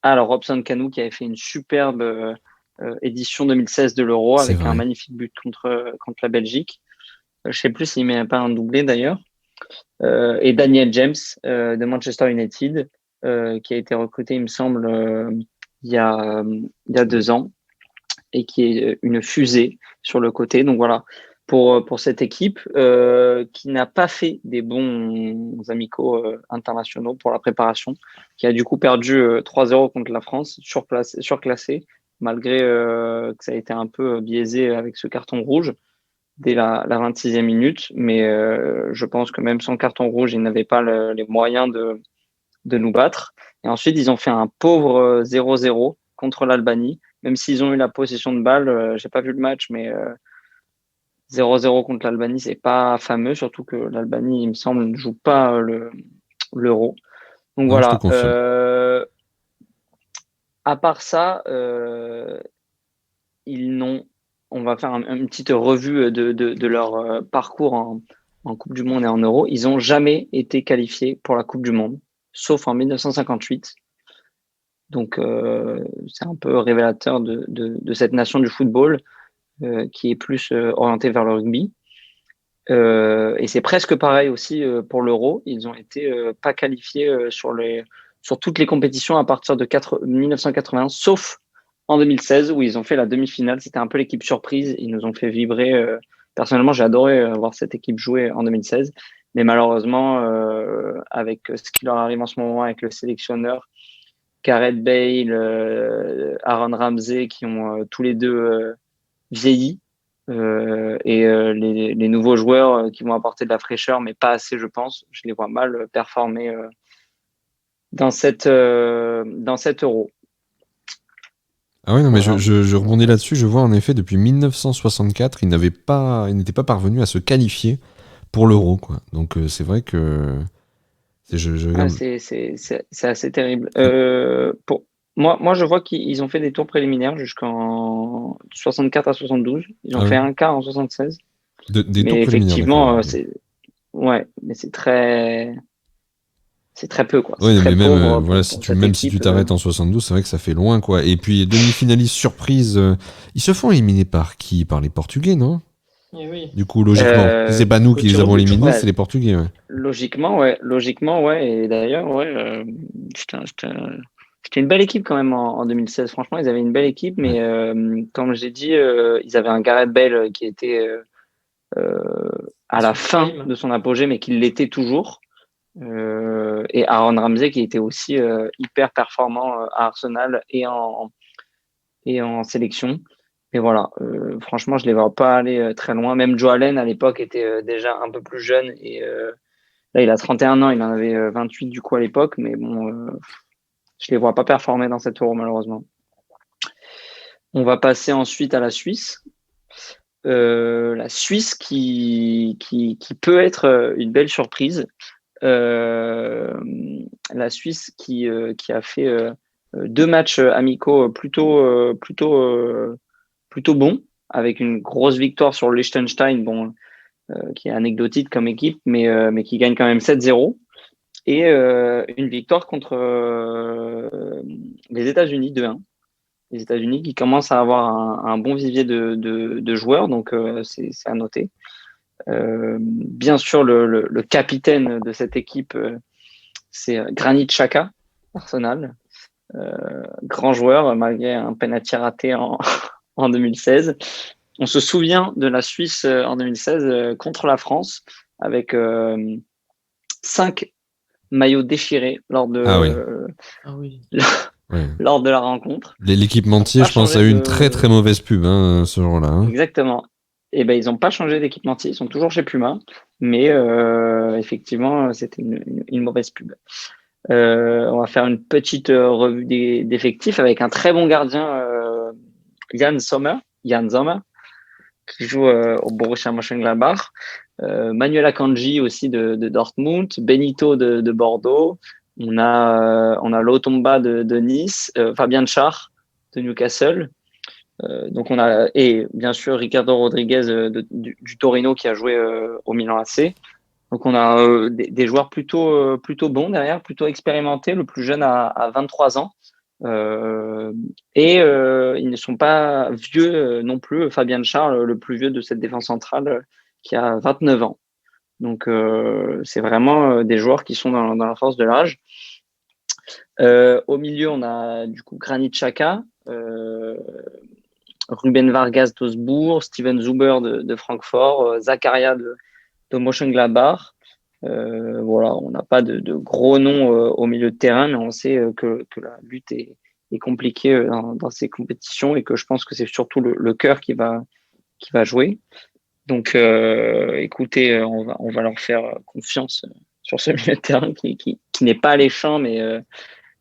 alors Robson Canu qui avait fait une superbe édition 2016 de l'Euro avec un magnifique but contre la Belgique. Je ne sais plus s'il met pas un doublé d'ailleurs. Et Daniel James de Manchester United qui a été recruté, il me semble, il y a 2 ans et qui est une fusée sur le côté. Donc voilà, pour cette équipe qui n'a pas fait des bons amicaux internationaux pour la préparation, qui a du coup perdu 3-0 contre la France, surclassé, malgré que ça a été un peu biaisé avec ce carton rouge dès la 26e minute. Mais je pense que même sans carton rouge, ils n'avaient pas les moyens de nous battre. Et ensuite, ils ont fait un pauvre 0-0 contre l'Albanie, même s'ils ont eu la possession de balle. J'ai pas vu le match, mais 0-0 contre l'Albanie, c'est pas fameux, surtout que l'Albanie, il me semble, ne joue pas l'Euro. Donc non, voilà. À part ça, on va faire une petite revue de leur parcours en Coupe du Monde et en Euro. Ils n'ont jamais été qualifiés pour la Coupe du Monde, sauf en 1958. Donc, c'est un peu révélateur de cette nation du football qui est plus orientée vers le rugby. Et c'est presque pareil aussi pour l'Euro. Ils ont été pas qualifiés sur toutes les compétitions à partir de 1981, sauf en 2016 où ils ont fait la demi-finale. C'était un peu l'équipe surprise. Ils nous ont fait vibrer. Personnellement, j'ai adoré voir cette équipe jouer en 2016. Mais malheureusement, avec ce qui leur arrive en ce moment avec le sélectionneur, Gareth Bale, Aaron Ramsey, qui ont tous les deux vieilli, et les nouveaux joueurs qui vont apporter de la fraîcheur, mais pas assez, je pense. Je les vois mal performer dans cet Euro. Ah ouais, non, mais Voilà. je rebondis là-dessus. Je vois en effet, depuis 1964, il n'était pas parvenu à se qualifier pour l'Euro, quoi. Donc c'est vrai que je Ah, regarde. c'est assez terrible. Moi, je vois qu'ils ont fait des tours préliminaires jusqu'en 64 à 72. Ils ont Ah fait oui, un quart en 76. des tours Mais préliminaires, d'accord. effectivement, Ok. ouais, mais c'est très peu, quoi. C'est Ouais, mais très même pauvre voilà, pour cette même si tu équipe. t'arrêtes en 72, c'est vrai que ça fait loin, quoi. Et puis demi-finaliste surprise, ils se font éliminer par qui? Par les Portugais, non? Et oui. Du coup, logiquement, si c'est pas nous Au qui les tir au avons but, je éliminés, crois. c'est les Portugais, ouais. Logiquement, ouais. Et d'ailleurs, ouais, c'était une belle équipe quand même en 2016. Franchement, ils avaient une belle équipe, Ouais. mais comme j'ai dit, ils avaient un Gareth Bale qui était à la Son fin prime. de son apogée, mais qui l'était toujours. Et Aaron Ramsey qui était aussi hyper performant à Arsenal et en sélection. Et voilà, franchement, je les vois pas aller très loin. Même Joe Allen à l'époque était déjà un peu plus jeune et là il a 31 ans, il en avait 28 du coup à l'époque, mais bon, je les vois pas performer dans cette Euro malheureusement. On va passer ensuite à la Suisse. La Suisse qui peut être une belle surprise. Euh, la Suisse qui a fait deux matchs amicaux plutôt bons, avec une grosse victoire sur le Liechtenstein, bon, qui est anecdotique comme équipe, mais qui gagne quand même 7-0, et une victoire contre les États-Unis 2-1. Les États-Unis qui commencent à avoir un bon vivier de joueurs, donc c'est à noter. Bien sûr, le capitaine de cette équipe, c'est Granit Xhaka, Arsenal. Grand joueur, malgré un penalty raté en 2016. On se souvient de la Suisse en 2016 contre la France, avec 5 maillots déchirés Ah oui, Ah oui. ouais. lors de la rencontre. Ils n'ont L'équipementier, pas je pense, a changé eu une très très de... mauvaise pub ce jour-là, hein. Exactement. Et ben, ils n'ont pas changé d'équipementier, ils sont toujours chez Puma, mais effectivement, c'était une mauvaise pub. On va faire une petite revue d'effectifs avec un très bon gardien, Jan Sommer, qui joue au Borussia Mönchengladbach, Manuel Akanji aussi de Dortmund, Benito de Bordeaux, on a Lotomba de Nice, Fabien Schär de Newcastle, donc on a, et bien sûr Ricardo Rodriguez du Torino qui a joué au Milan AC. Donc on a des joueurs plutôt bons derrière, plutôt expérimentés. Le plus jeune a 23 ans. Euh, et ils ne sont pas vieux non plus. Fabien Schär, le plus vieux de cette défense centrale, qui a 29 ans. Donc c'est vraiment des joueurs qui sont dans la force de l'âge. Au milieu, on a du coup Granit Xhaka, Ruben Vargas d'Augsbourg, Steven Zuber de Francfort, Zakaria de Mönchengladbach. Voilà, on n'a pas de gros noms au milieu de terrain, mais on sait que la lutte est compliquée dans ces compétitions et que je pense que c'est surtout le cœur qui va jouer. Donc, écoutez, on va leur faire confiance sur ce milieu de terrain qui n'est pas alléchant, mais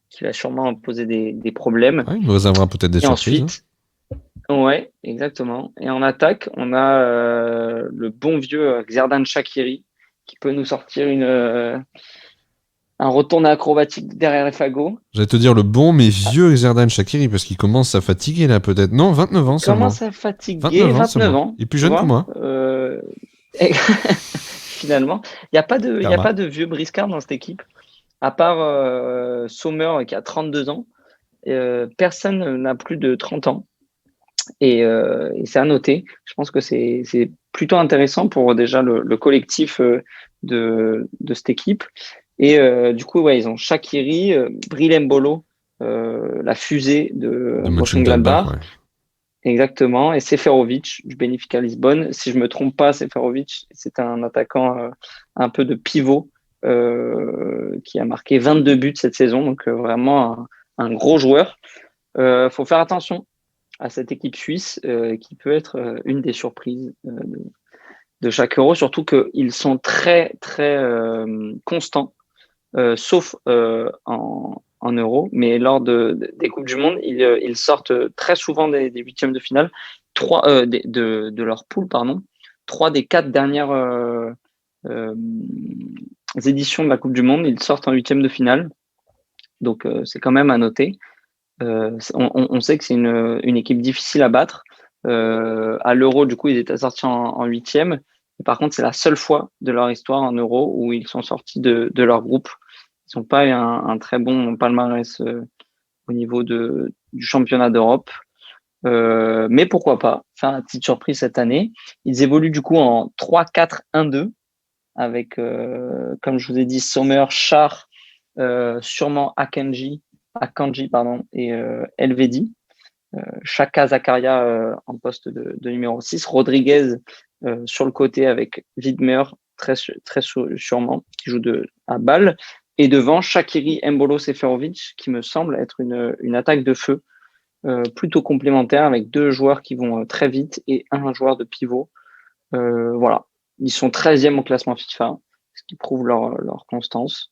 qui va sûrement poser des problèmes. Ouais, il nous réservera peut-être des Et surprises, hein. ensuite, ouais, exactement. Et en attaque, on a le bon vieux Xherdan Shaqiri qui peut nous sortir un retourné acrobatique derrière les fagots. J'allais te dire le bon mais Ah, vieux Xherdan Shaqiri parce qu'il commence à fatiguer là peut-être. Non, 29 il ans seulement. commence à fatiguer, 29 ans 29 seulement. ans, Il est plus tu jeune que vois. moi. Et finalement, il y a Karma. pas de vieux briscard dans cette équipe, à part Sommer qui a 32 ans. Personne n'a plus de 30 ans. Et c'est à noter. Je pense que c'est plutôt intéressant pour déjà le collectif de cette équipe. Et du coup, ouais, ils ont Shaqiri, Bril Mbolo, la fusée de De Mönchengladbach, Mönchengladbach, ouais. exactement, et Seferovic du Benfica Lisbonne. Si je me trompe pas, Seferovic, c'est un attaquant un peu de pivot qui a marqué 22 buts cette saison, donc vraiment un gros joueur. Faut faire attention à cette équipe suisse qui peut être une des surprises de chaque Euro, surtout qu'ils sont très, très constants, sauf en Euro, mais lors des Coupes du Monde, ils sortent très souvent des huitièmes de finale, de leur poule, pardon. 3 des 4 dernières éditions de la Coupe du Monde, ils sortent en huitièmes de finale. Donc, c'est quand même à noter. On sait que c'est une équipe difficile à battre. À l'Euro, du coup, ils étaient sortis en huitième. Par contre, c'est la seule fois de leur histoire en Euro où ils sont sortis de leur groupe. Ils n'ont pas eu un très bon palmarès au niveau du championnat d'Europe. Mais pourquoi pas faire la petite surprise cette année. Ils évoluent du coup en 3-4-1-2 avec, comme je vous ai dit, Sommer, Schär, sûrement Akanji et Elvedi. Chaka Zakaria en poste de numéro 6. Rodriguez sur le côté avec Widmer, très sûrement, qui joue à balle. Et devant, Shaqiri Embolo Seferovic, qui me semble être une attaque de feu plutôt complémentaire avec 2 joueurs qui vont très vite et un joueur de pivot. Voilà. Ils sont 13e au classement FIFA, ce qui prouve leur constance.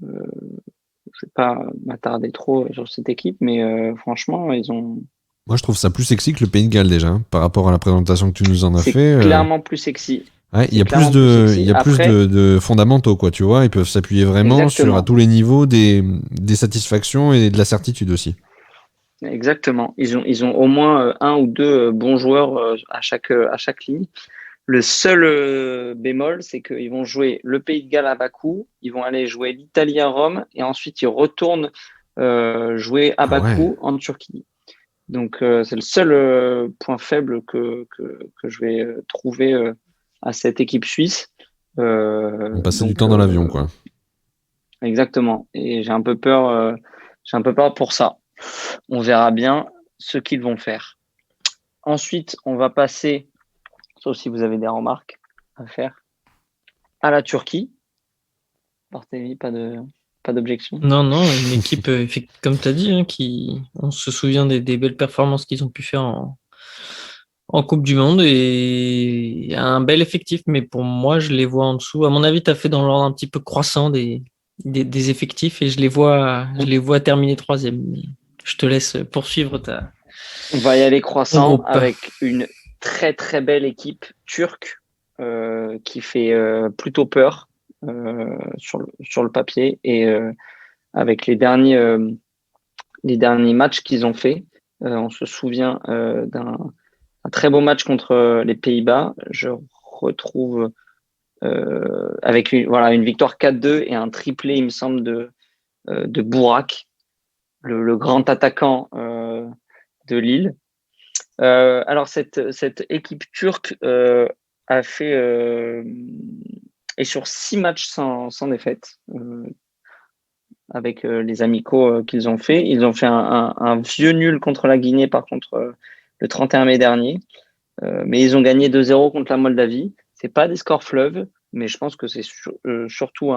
Je ne vais pas m'attarder trop sur cette équipe, mais franchement, ils ont. Moi, je trouve ça plus sexy que le Pays de Galles déjà, hein, par rapport à la présentation que tu nous en as C'est fait. clairement plus sexy. Ouais, il y a plus de fondamentaux, quoi, tu vois. Ils peuvent s'appuyer vraiment sur, à tous les niveaux, des satisfactions et de la certitude aussi. Exactement. Ils ont au moins un ou deux bons joueurs à chaque ligne. Le seul bémol, c'est qu'ils vont jouer le Pays de Galles à Bakou, ils vont aller jouer l'Italie à Rome, et ensuite ils retournent jouer à Bakou en Turquie. Donc c'est le seul point faible que je vais trouver à cette équipe suisse. On passe du temps dans l'avion, quoi. Exactement. Et j'ai un peu peur pour ça. On verra bien ce qu'ils vont faire. Ensuite, on va passer, sauf si vous avez des remarques à faire, à la Turquie. Barthélémy, pas d'objection. Non, une équipe, comme tu as dit, hein, on se souvient des belles performances qu'ils ont pu faire en Coupe du Monde et un bel effectif, mais pour moi, je les vois en dessous. À mon avis, tu as fait dans l'ordre un petit peu croissant des effectifs et je les vois terminer 3e. Je te laisse poursuivre On va y aller croissant avec une très très belle équipe turque qui fait plutôt peur sur le papier et avec les derniers matchs qu'ils ont fait, on se souvient d'un très beau match contre les Pays-Bas. Je retrouve avec une victoire 4-2 et un triplé, il me semble, de Bourak, le grand attaquant de Lille. Alors cette équipe turque a fait est sur 6 matchs sans défaite avec les amicaux qu'ils ont fait. Ils ont fait un vieux nul contre la Guinée par contre le 31 mai dernier, mais ils ont gagné 2-0 contre la Moldavie. C'est pas des scores fleuves, mais je pense que c'est surtout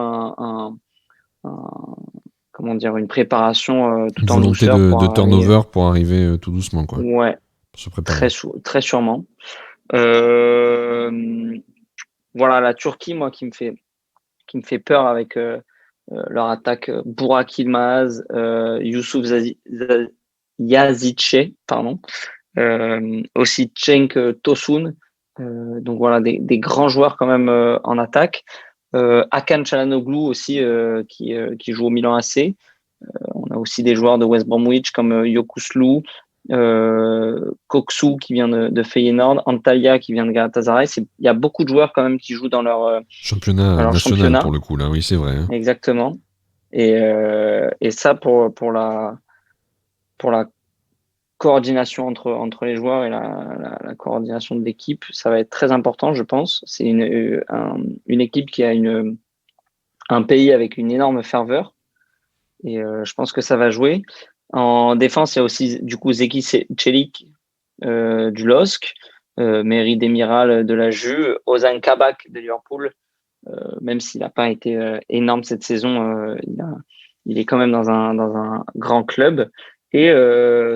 comment dire, une préparation tout en douceur. Une volonté de turnover pour arriver tout doucement, quoi. Ouais, se préparer. Très sûrement. Voilà, la Turquie, moi, qui me fait peur avec leur attaque Burak Yılmaz, Yusuf Yazidche, pardon, aussi Cenk Tosun. Donc voilà, des grands joueurs quand même en attaque. Hakan Çalhanoğlu aussi qui joue au Milan AC. On a aussi des joueurs de West Bromwich comme Yokuslu, Koksu qui vient de Feyenoord, Antalya qui vient de Galatasaray. Il y a beaucoup de joueurs quand même qui jouent dans leur championnat national pour le coup là, oui c'est vrai. Hein. Exactement. Et ça pour la coordination entre les joueurs et la coordination de l'équipe, ça va être très important, je pense. C'est une équipe qui a un pays avec une énorme ferveur. Et je pense que ça va jouer. En défense, il y a aussi du coup Zeki Çelik du LOSC, Mehri Demiral de la Juve, Ozan Kabak de Liverpool. Même s'il n'a pas été énorme cette saison, il est quand même dans un grand club. Et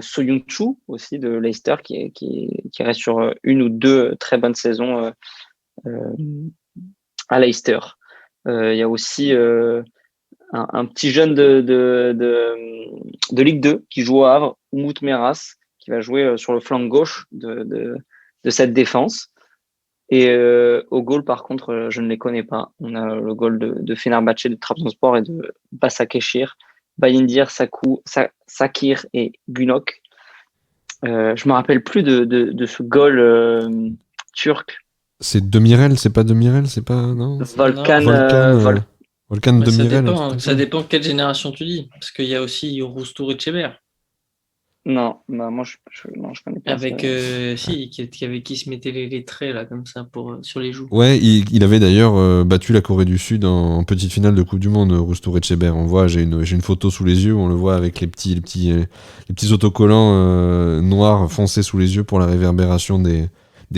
Soyuncu aussi de Leicester qui reste sur une ou deux très bonnes saisons à Leicester. Il y a aussi un petit jeune de Ligue 2 qui joue au Havre, Umut Meras, qui va jouer sur le flanc gauche de cette défense. Et au goal, par contre, je ne les connais pas. On a le goal de Fenerbahçe, de Trabzonspor et de Başakşehir, Bayindir, Sakir et Günok. Je me rappelle plus de ce goal turc. C'est Demirel, c'est pas Demirel, c'est pas non. Volkan Bah, Demirel. ça dépend de quelle génération tu dis, parce qu'il y a aussi Roustou Etcheber. Non, bah moi je connais pas. Avec qui se mettait les traits là comme ça sur les joues. Ouais, il avait d'ailleurs battu la Corée du Sud en petite finale de Coupe du Monde, Roustou Etcheber. On voit, j'ai une photo sous les yeux, où on le voit avec les petits autocollants noirs foncés sous les yeux pour la réverbération des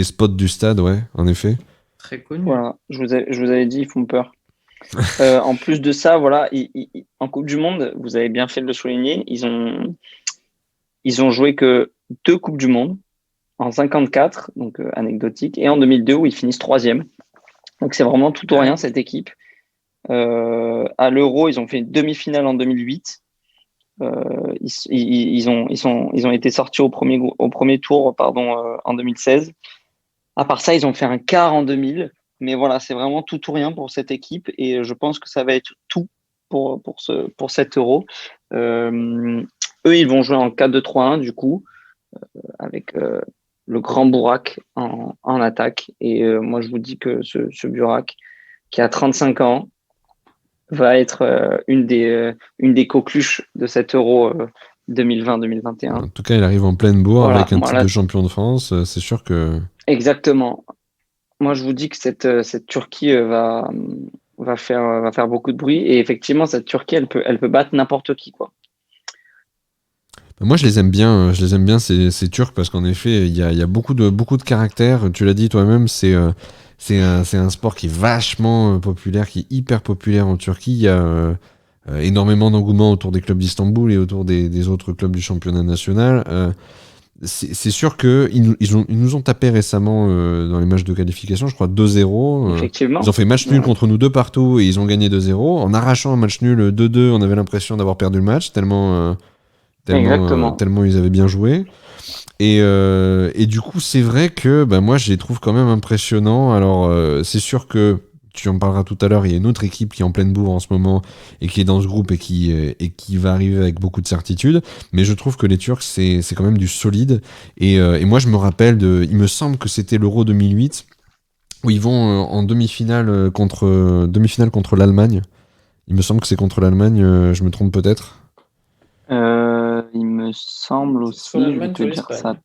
spots du stade, ouais, en effet. Très connu. Voilà, je vous avais dit, ils font peur. En plus de ça, voilà, en Coupe du Monde, vous avez bien fait de le souligner, ils ont joué que 2 Coupes du Monde, en 54, donc anecdotique, et en 2002 où ils finissent 3e. Donc c'est vraiment tout ou rien cette équipe. À l'Euro, ils ont fait une demi-finale en 2008. Ils ont été sortis au premier tour en 2016. À part ça, ils ont fait un quart en 2000. Mais voilà, c'est vraiment tout ou rien pour cette équipe et je pense que ça va être tout pour cet Euro. Eux, ils vont jouer en 4-2-3-1 du coup, avec le grand Burak en attaque. Et moi, je vous dis que ce Burak, qui a 35 ans, va être une des coqueluches de cet Euro 2020-2021. En tout cas, il arrive en pleine bourre Voilà, avec un titre de champion de France. C'est sûr que... Exactement. Moi, je vous dis que cette Turquie va faire beaucoup de bruit. Et effectivement, cette Turquie, elle peut battre n'importe qui, quoi. Moi, je les aime bien ces Turcs parce qu'en effet, il y a beaucoup de caractère. Tu l'as dit toi-même, c'est un sport qui est vachement populaire, qui est hyper populaire en Turquie. Il y a énormément d'engouement autour des clubs d'Istanbul et autour des autres clubs du championnat national. C'est sûr qu'ils nous ont tapé récemment dans les matchs de qualification, je crois 2-0. Effectivement. Ils ont fait match nul contre nous 2 partout et ils ont gagné 2-0. En arrachant un match nul 2-2, on avait l'impression d'avoir perdu le match tellement ils avaient bien joué. Et du coup, c'est vrai que moi, je les trouve quand même impressionnants. Alors, c'est sûr que tu en parleras tout à l'heure, il y a une autre équipe qui est en pleine bourre en ce moment et qui est dans ce groupe et qui va arriver avec beaucoup de certitude. Mais je trouve que les Turcs, c'est quand même du solide. Et moi, je me rappelle il me semble que c'était l'Euro 2008 où ils vont en demi-finale contre l'Allemagne. Il me semble que c'est contre l'Allemagne, je me trompe peut-être. Il me semble aussi, je vais te dire ça.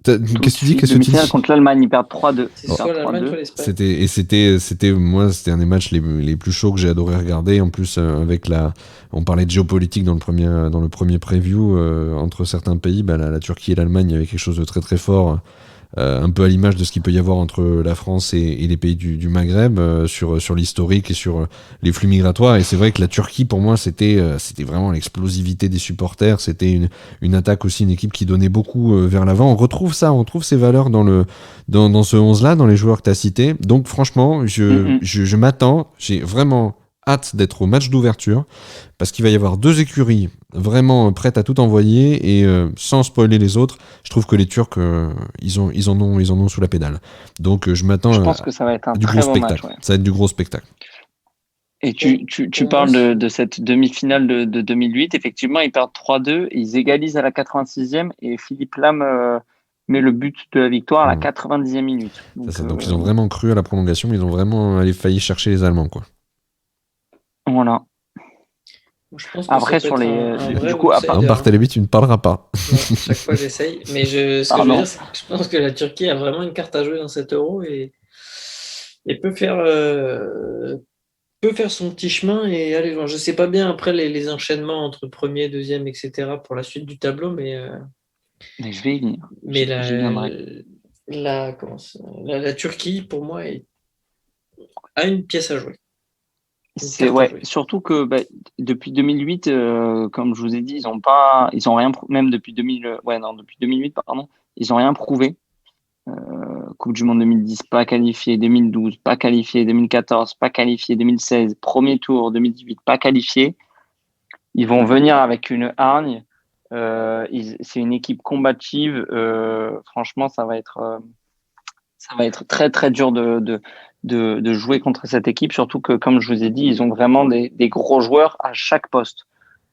Qu'est-ce que tu dis? Qu'est-ce que tu dis? Contre l'Allemagne, ils perdent 3-2. C'est soit l'Allemagne, soit l'Espagne. C'était un des matchs les plus chauds que j'ai adoré regarder. En plus, on parlait de géopolitique dans le premier preview entre certains pays. La Turquie et l'Allemagne, il y avait quelque chose de très très fort. Un peu à l'image de ce qu'il peut y avoir entre la France et les pays du Maghreb sur l'historique et sur les flux migratoires. Et c'est vrai que la Turquie, pour moi, c'était vraiment l'explosivité des supporters. C'était une attaque aussi, une équipe qui donnait beaucoup vers l'avant. On retrouve ces valeurs dans ce 11-là, dans les joueurs que tu as cités. Donc franchement, je m'attends, j'ai vraiment hâte d'être au match d'ouverture parce qu'il va y avoir 2 écuries vraiment prêtes à tout envoyer et sans spoiler les autres, je trouve que les Turcs ils en ont sous la pédale. Donc je m'attends je pense que ça va être un du très gros bon spectacle. match, ouais. Ça va être du gros spectacle. Et tu parles de cette demi-finale de 2008. Effectivement, ils perdent 3-2, ils égalisent à la 86e et Philippe Lam met le but de la victoire à la 90e minute. Donc ils ont vraiment cru à la prolongation, mais ils ont vraiment failli chercher les Allemands, quoi. Voilà. Je pense que après, sur les. Du coup, Barthélémy, tu ne parleras pas. Non, chaque fois, j'essaye. Mais ce que je veux dire, c'est que je pense que la Turquie a vraiment une carte à jouer dans cet Euro et peut faire son petit chemin et aller loin. Je sais pas bien après les enchaînements entre premier, deuxième, etc. pour la suite du tableau, mais je vais y venir. Mais la Turquie, pour moi, a une pièce à jouer. Surtout que depuis 2008, comme je vous ai dit, ils ont rien, même depuis 2008, pardon, ils ont rien prouvé. Coupe du Monde 2010, pas qualifié, 2012, pas qualifié, 2014, pas qualifié, 2016, premier tour, 2018, pas qualifié. Ils vont venir avec une hargne. C'est une équipe combative. Franchement, ça va être très, très dur de jouer contre cette équipe. Surtout que, comme je vous ai dit, ils ont vraiment des gros joueurs à chaque poste.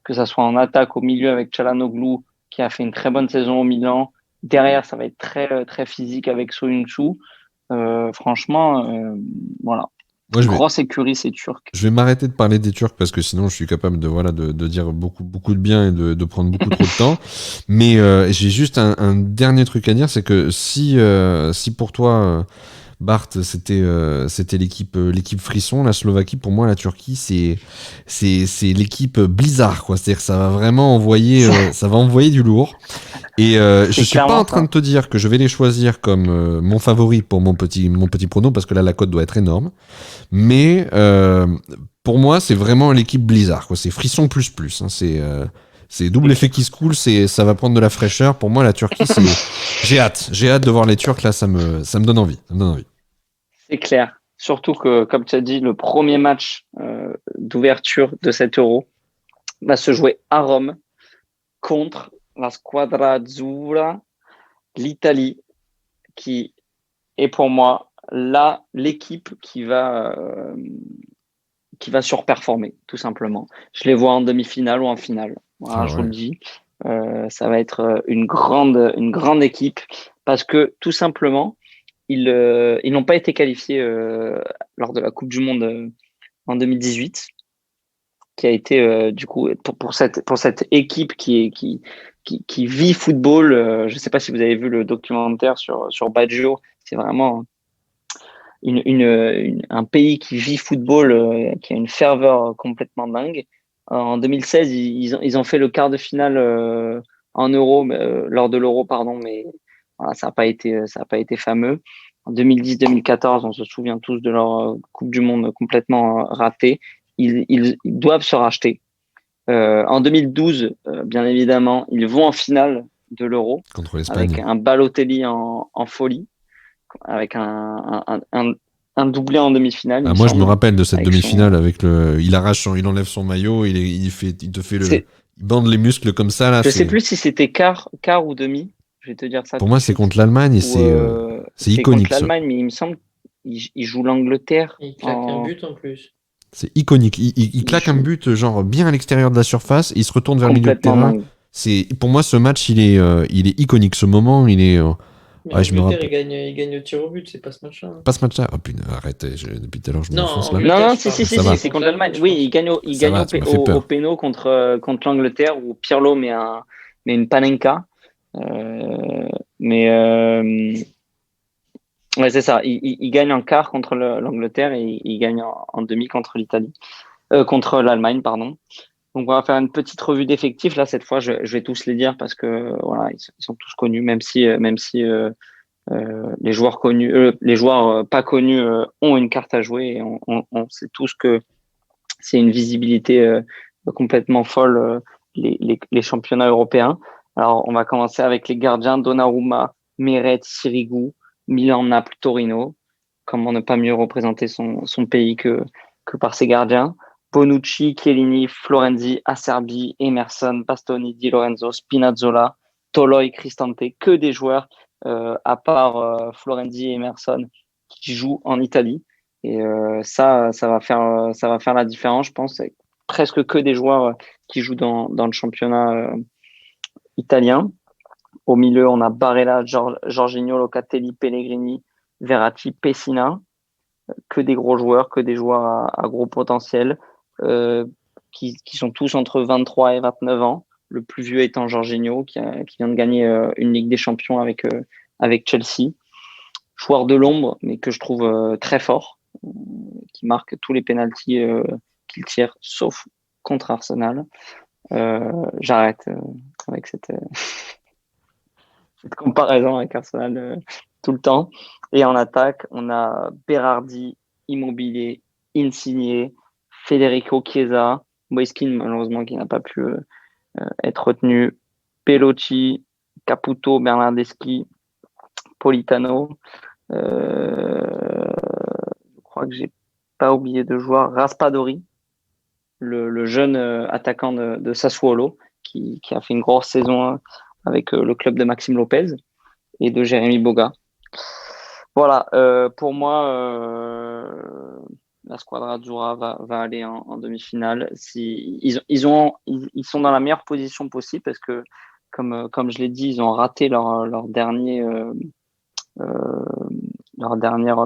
Que ça soit en attaque, au milieu avec Çalhanoğlu, qui a fait une très bonne saison au Milan. Derrière, ça va être très, très physique avec Soyuncu. Franchement, voilà. Moi, Grosse écurie, c'est turc. je vais m'arrêter de parler des Turcs parce que sinon je suis capable de dire beaucoup, beaucoup de bien et de prendre beaucoup trop de temps. Mais j'ai juste un dernier truc à dire, c'est que si pour toi, Bart, c'était l'équipe frisson, la Slovaquie, pour moi la Turquie c'est l'équipe blizzard, quoi. C'est-à-dire que ça va vraiment envoyer du lourd. Et je suis pas en train de te dire que je vais les choisir comme mon favori pour mon petit prono, parce que là la cote doit être énorme. Mais pour moi, c'est vraiment l'équipe Blizzard, quoi. C'est frisson plus plus. Hein. C'est double effet qui se coule. Ça va prendre de la fraîcheur. Pour moi, la Turquie, j'ai hâte de voir les Turcs. Là, ça me donne envie. C'est clair. Surtout que, comme tu as dit, le premier match d'ouverture de cet Euro va se jouer à Rome contre la Squadra Azzurra, l'Italie, qui est pour moi là l'équipe qui va surperformer, tout simplement. Je les vois en demi-finale ou en finale. Voilà, je vous le dis. Ça va être une grande équipe parce que, tout simplement, ils n'ont pas été qualifiés lors de la Coupe du Monde en 2018, qui a été du coup pour cette équipe qui vit football. Je ne sais pas si vous avez vu le documentaire sur Baggio. C'est vraiment un pays qui vit football, qui a une ferveur complètement dingue. En 2016, ils ont fait le quart de finale en Euro, lors de l'Euro, pardon, mais voilà, ça n'a pas été fameux. En 2010-2014, on se souvient tous de leur Coupe du Monde complètement ratée. Ils doivent se racheter. En 2012, bien évidemment, ils vont en finale de l'Euro contre l'Espagne, avec un Balotelli en folie, avec un doublé en demi-finale. Moi, je me rappelle de cette demi-finale il enlève son maillot, il bande les muscles comme ça là. Je sais plus si c'était quart ou demi. Je vais te dire ça. Pour moi, c'est contre l'Allemagne et c'est iconique. Contre l'Allemagne, mais il me semble qu'il joue l'Angleterre. Il claque un but en plus. C'est iconique. Il claque un but genre bien à l'extérieur de la surface. Et il se retourne vers le milieu de terrain. Pour moi, ce match, il est iconique. Ce moment, il est. Mais il gagne au tir au but, c'est pas ce match-là. Pas ce match-là. Oh putain, arrête, depuis tout à l'heure, je me fonce là. Non, si, c'est contre l'Allemagne. Oui, il gagne au péno contre l'Angleterre où Pirlo met une panenka. Ouais, c'est ça. Il gagne en quart contre l'Angleterre et il gagne en demi contre contre l'Allemagne, pardon. Donc, on va faire une petite revue d'effectifs. Là, cette fois, je vais tous les dire parce que voilà, ils sont tous connus, même si les joueurs connus, les joueurs pas connus ont une carte à jouer. Et on sait tous que c'est une visibilité complètement folle les championnats européens. Alors, on va commencer avec les gardiens: Donnarumma, Meret, Sirigu, Milan, Naples, Torino. Comment ne pas mieux représenter son pays que par ses gardiens? Bonucci, Chiellini, Florenzi, Acerbi, Emerson, Bastoni, Di Lorenzo, Spinazzola, Toloi, Cristante, que des joueurs, à part Florenzi et Emerson, qui jouent en Italie. Et ça va faire la différence, je pense. C'est presque que des joueurs qui jouent dans le championnat italien. Au milieu, on a Barella, Jorginho, Locatelli, Pellegrini, Verratti, Pessina. Que des gros joueurs, que des joueurs à gros potentiel. Qui sont tous entre 23 et 29 ans. Le plus vieux étant Jorginho, qui vient de gagner une Ligue des Champions avec Chelsea. Joueur de l'ombre, mais que je trouve très fort, qui marque tous les pénaltys qu'il tire, sauf contre Arsenal. J'arrête avec cette comparaison avec Arsenal tout le temps. Et en attaque, on a Berardi, Immobile, Insigne, Federico Chiesa, Moiskin, malheureusement, qui n'a pas pu être retenu, Pelotti, Caputo, Bernardeschi, Politano, Je crois que j'ai pas oublié de joueur. Raspadori, le jeune attaquant de Sassuolo, qui a fait une grosse saison avec le club de Maxime Lopez et de Jérémy Boga. Voilà, pour moi, la Squadra Azzurra va aller en demi-finale. Ils sont dans la meilleure position possible parce que, comme je l'ai dit, ils ont raté leur dernière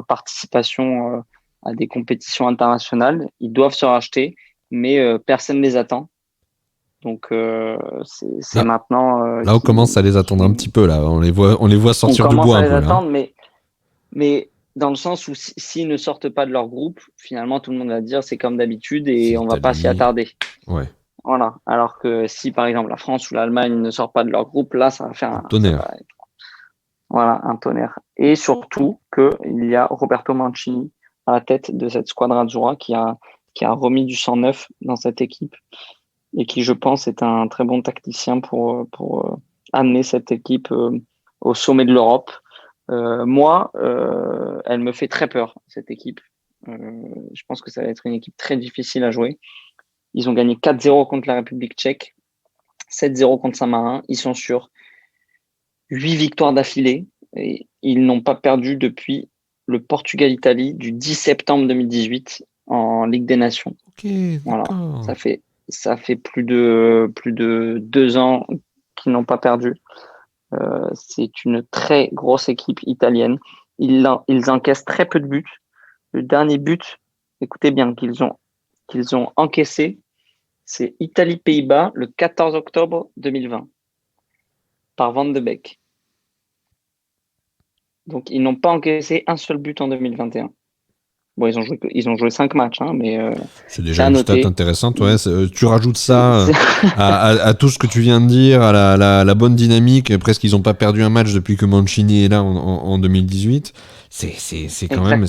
participation à des compétitions internationales. Ils doivent se racheter, mais personne ne les attend. Donc c'est maintenant. Là, on commence à les attendre un petit peu. Là, on les voit sortir du bois un peu. On commence à les attendre, mais dans le sens où s'ils ne sortent pas de leur groupe, finalement, tout le monde va dire c'est comme d'habitude et on va pas s'y attarder. Ouais. Voilà. Alors que si, par exemple, la France ou l'Allemagne ne sortent pas de leur groupe, là, ça va faire un tonnerre. Voilà, un tonnerre. Et surtout qu'il y a Roberto Mancini à la tête de cette Squadra Azzurra qui a remis du sang neuf dans cette équipe et qui, je pense, est un très bon tacticien pour amener cette équipe au sommet de l'Europe. Moi, elle me fait très peur, cette équipe. Je pense que ça va être une équipe très difficile à jouer. Ils ont gagné 4-0 contre la République tchèque, 7-0 contre Saint-Marin. Ils sont sur 8 victoires d'affilée et ils n'ont pas perdu depuis le Portugal-Italie du 10 septembre 2018 en Ligue des Nations. Okay, voilà, ça fait plus de 2 ans qu'ils n'ont pas perdu. C'est une très grosse équipe italienne. Ils encaissent très peu de buts. Le dernier but, écoutez bien, qu'ils ont encaissé, c'est Italie-Pays-Bas le 14 octobre 2020 par Van de Beek. Donc, ils n'ont pas encaissé un seul but en 2021. Bon, ils ont joué 5 matchs, hein, mais c'est déjà une stat intéressante. Ouais, tu rajoutes ça à tout ce que tu viens de dire, à la bonne dynamique. Presque, ils n'ont pas perdu un match depuis que Mancini est là en 2018. C'est quand même,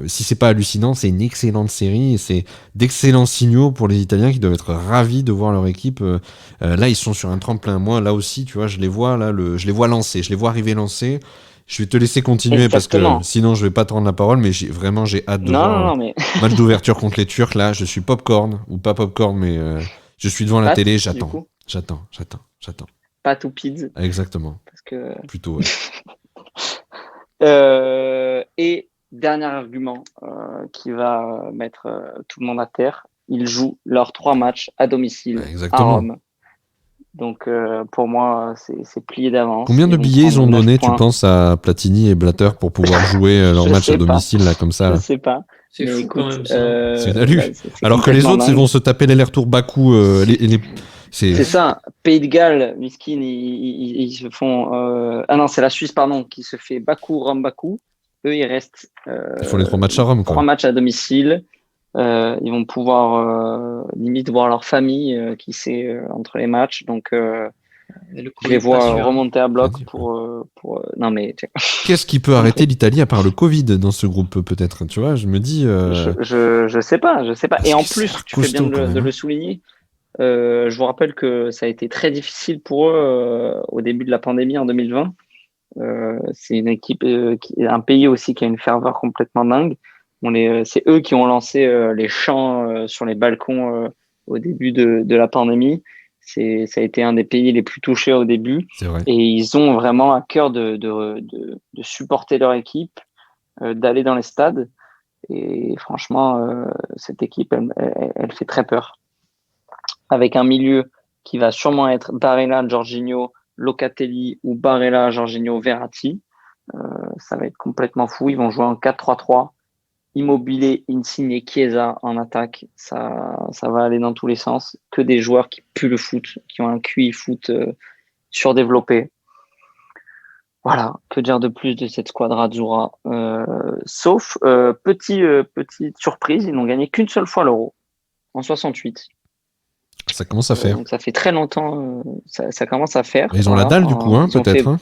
si c'est pas hallucinant, c'est une excellente série. Et c'est d'excellents signaux pour les Italiens qui doivent être ravis de voir leur équipe. Là, ils sont sur un tremplin. Moi, là aussi, tu vois, je les vois lancer, je les vois arriver lancer. Je vais te laisser continuer. Exactement. Parce que sinon je vais pas te rendre la parole, mais j'ai hâte de voir match d'ouverture contre les Turcs. Là, je suis popcorn ou pas popcorn, mais je suis devant la télé, j'attends. Pas tout pizza. Exactement. Parce que plutôt. Ouais. Et dernier argument qui va mettre tout le monde à terre, ils jouent leurs 3 matchs à domicile à Rome. Donc, pour moi, c'est plié d'avance. Combien de billets ils ont donné, tu penses, à Platini et Blatter pour pouvoir jouer leur match à domicile, là, comme ça là. Je sais pas. C'est fou quand même, ça. C'est une alu. Alors que les autres, ils vont se taper l'aller-retour Bakou. C'est ça. Pays de Galles, miskin, ils se font... Ah non, c'est la Suisse, pardon, qui se fait Bakou, Rome-Bakou. Eux, ils restent... ils font les 3 matchs à Rome, quoi. 3 matchs à domicile. Ils vont pouvoir limite voir leur famille qui sait entre les matchs. Donc, je les vois remonter à bloc pour non mais qu'est-ce qui peut arrêter l'Italie à part le Covid dans ce groupe, peut-être, tu vois, je me dis je sais pas. Et en plus, tu fais bien de le souligner. Je vous rappelle que ça a été très difficile pour eux au début de la pandémie en 2020. C'est une équipe un pays aussi qui a une ferveur complètement dingue. C'est eux qui ont lancé les chants sur les balcons au début de la pandémie. Ça a été un des pays les plus touchés au début. C'est vrai. Et ils ont vraiment à cœur de supporter leur équipe, d'aller dans les stades. Et franchement, cette équipe, elle fait très peur. Avec un milieu qui va sûrement être Barella, Jorginho, Locatelli ou Barella, Jorginho, Verratti. Ça va être complètement fou. Ils vont jouer en 4-3-3. Immobilier, Insigne, Chiesa en attaque, ça va aller dans tous les sens. Que des joueurs qui puent le foot, qui ont un QI foot surdéveloppé. Voilà, que dire de plus de cette Squadra Azzurra sauf petite surprise, ils n'ont gagné qu'une seule fois l'Euro, en 68. Ça commence à faire. Donc ça fait très longtemps, ça commence à faire. Ils ont la dalle du coup, peut-être.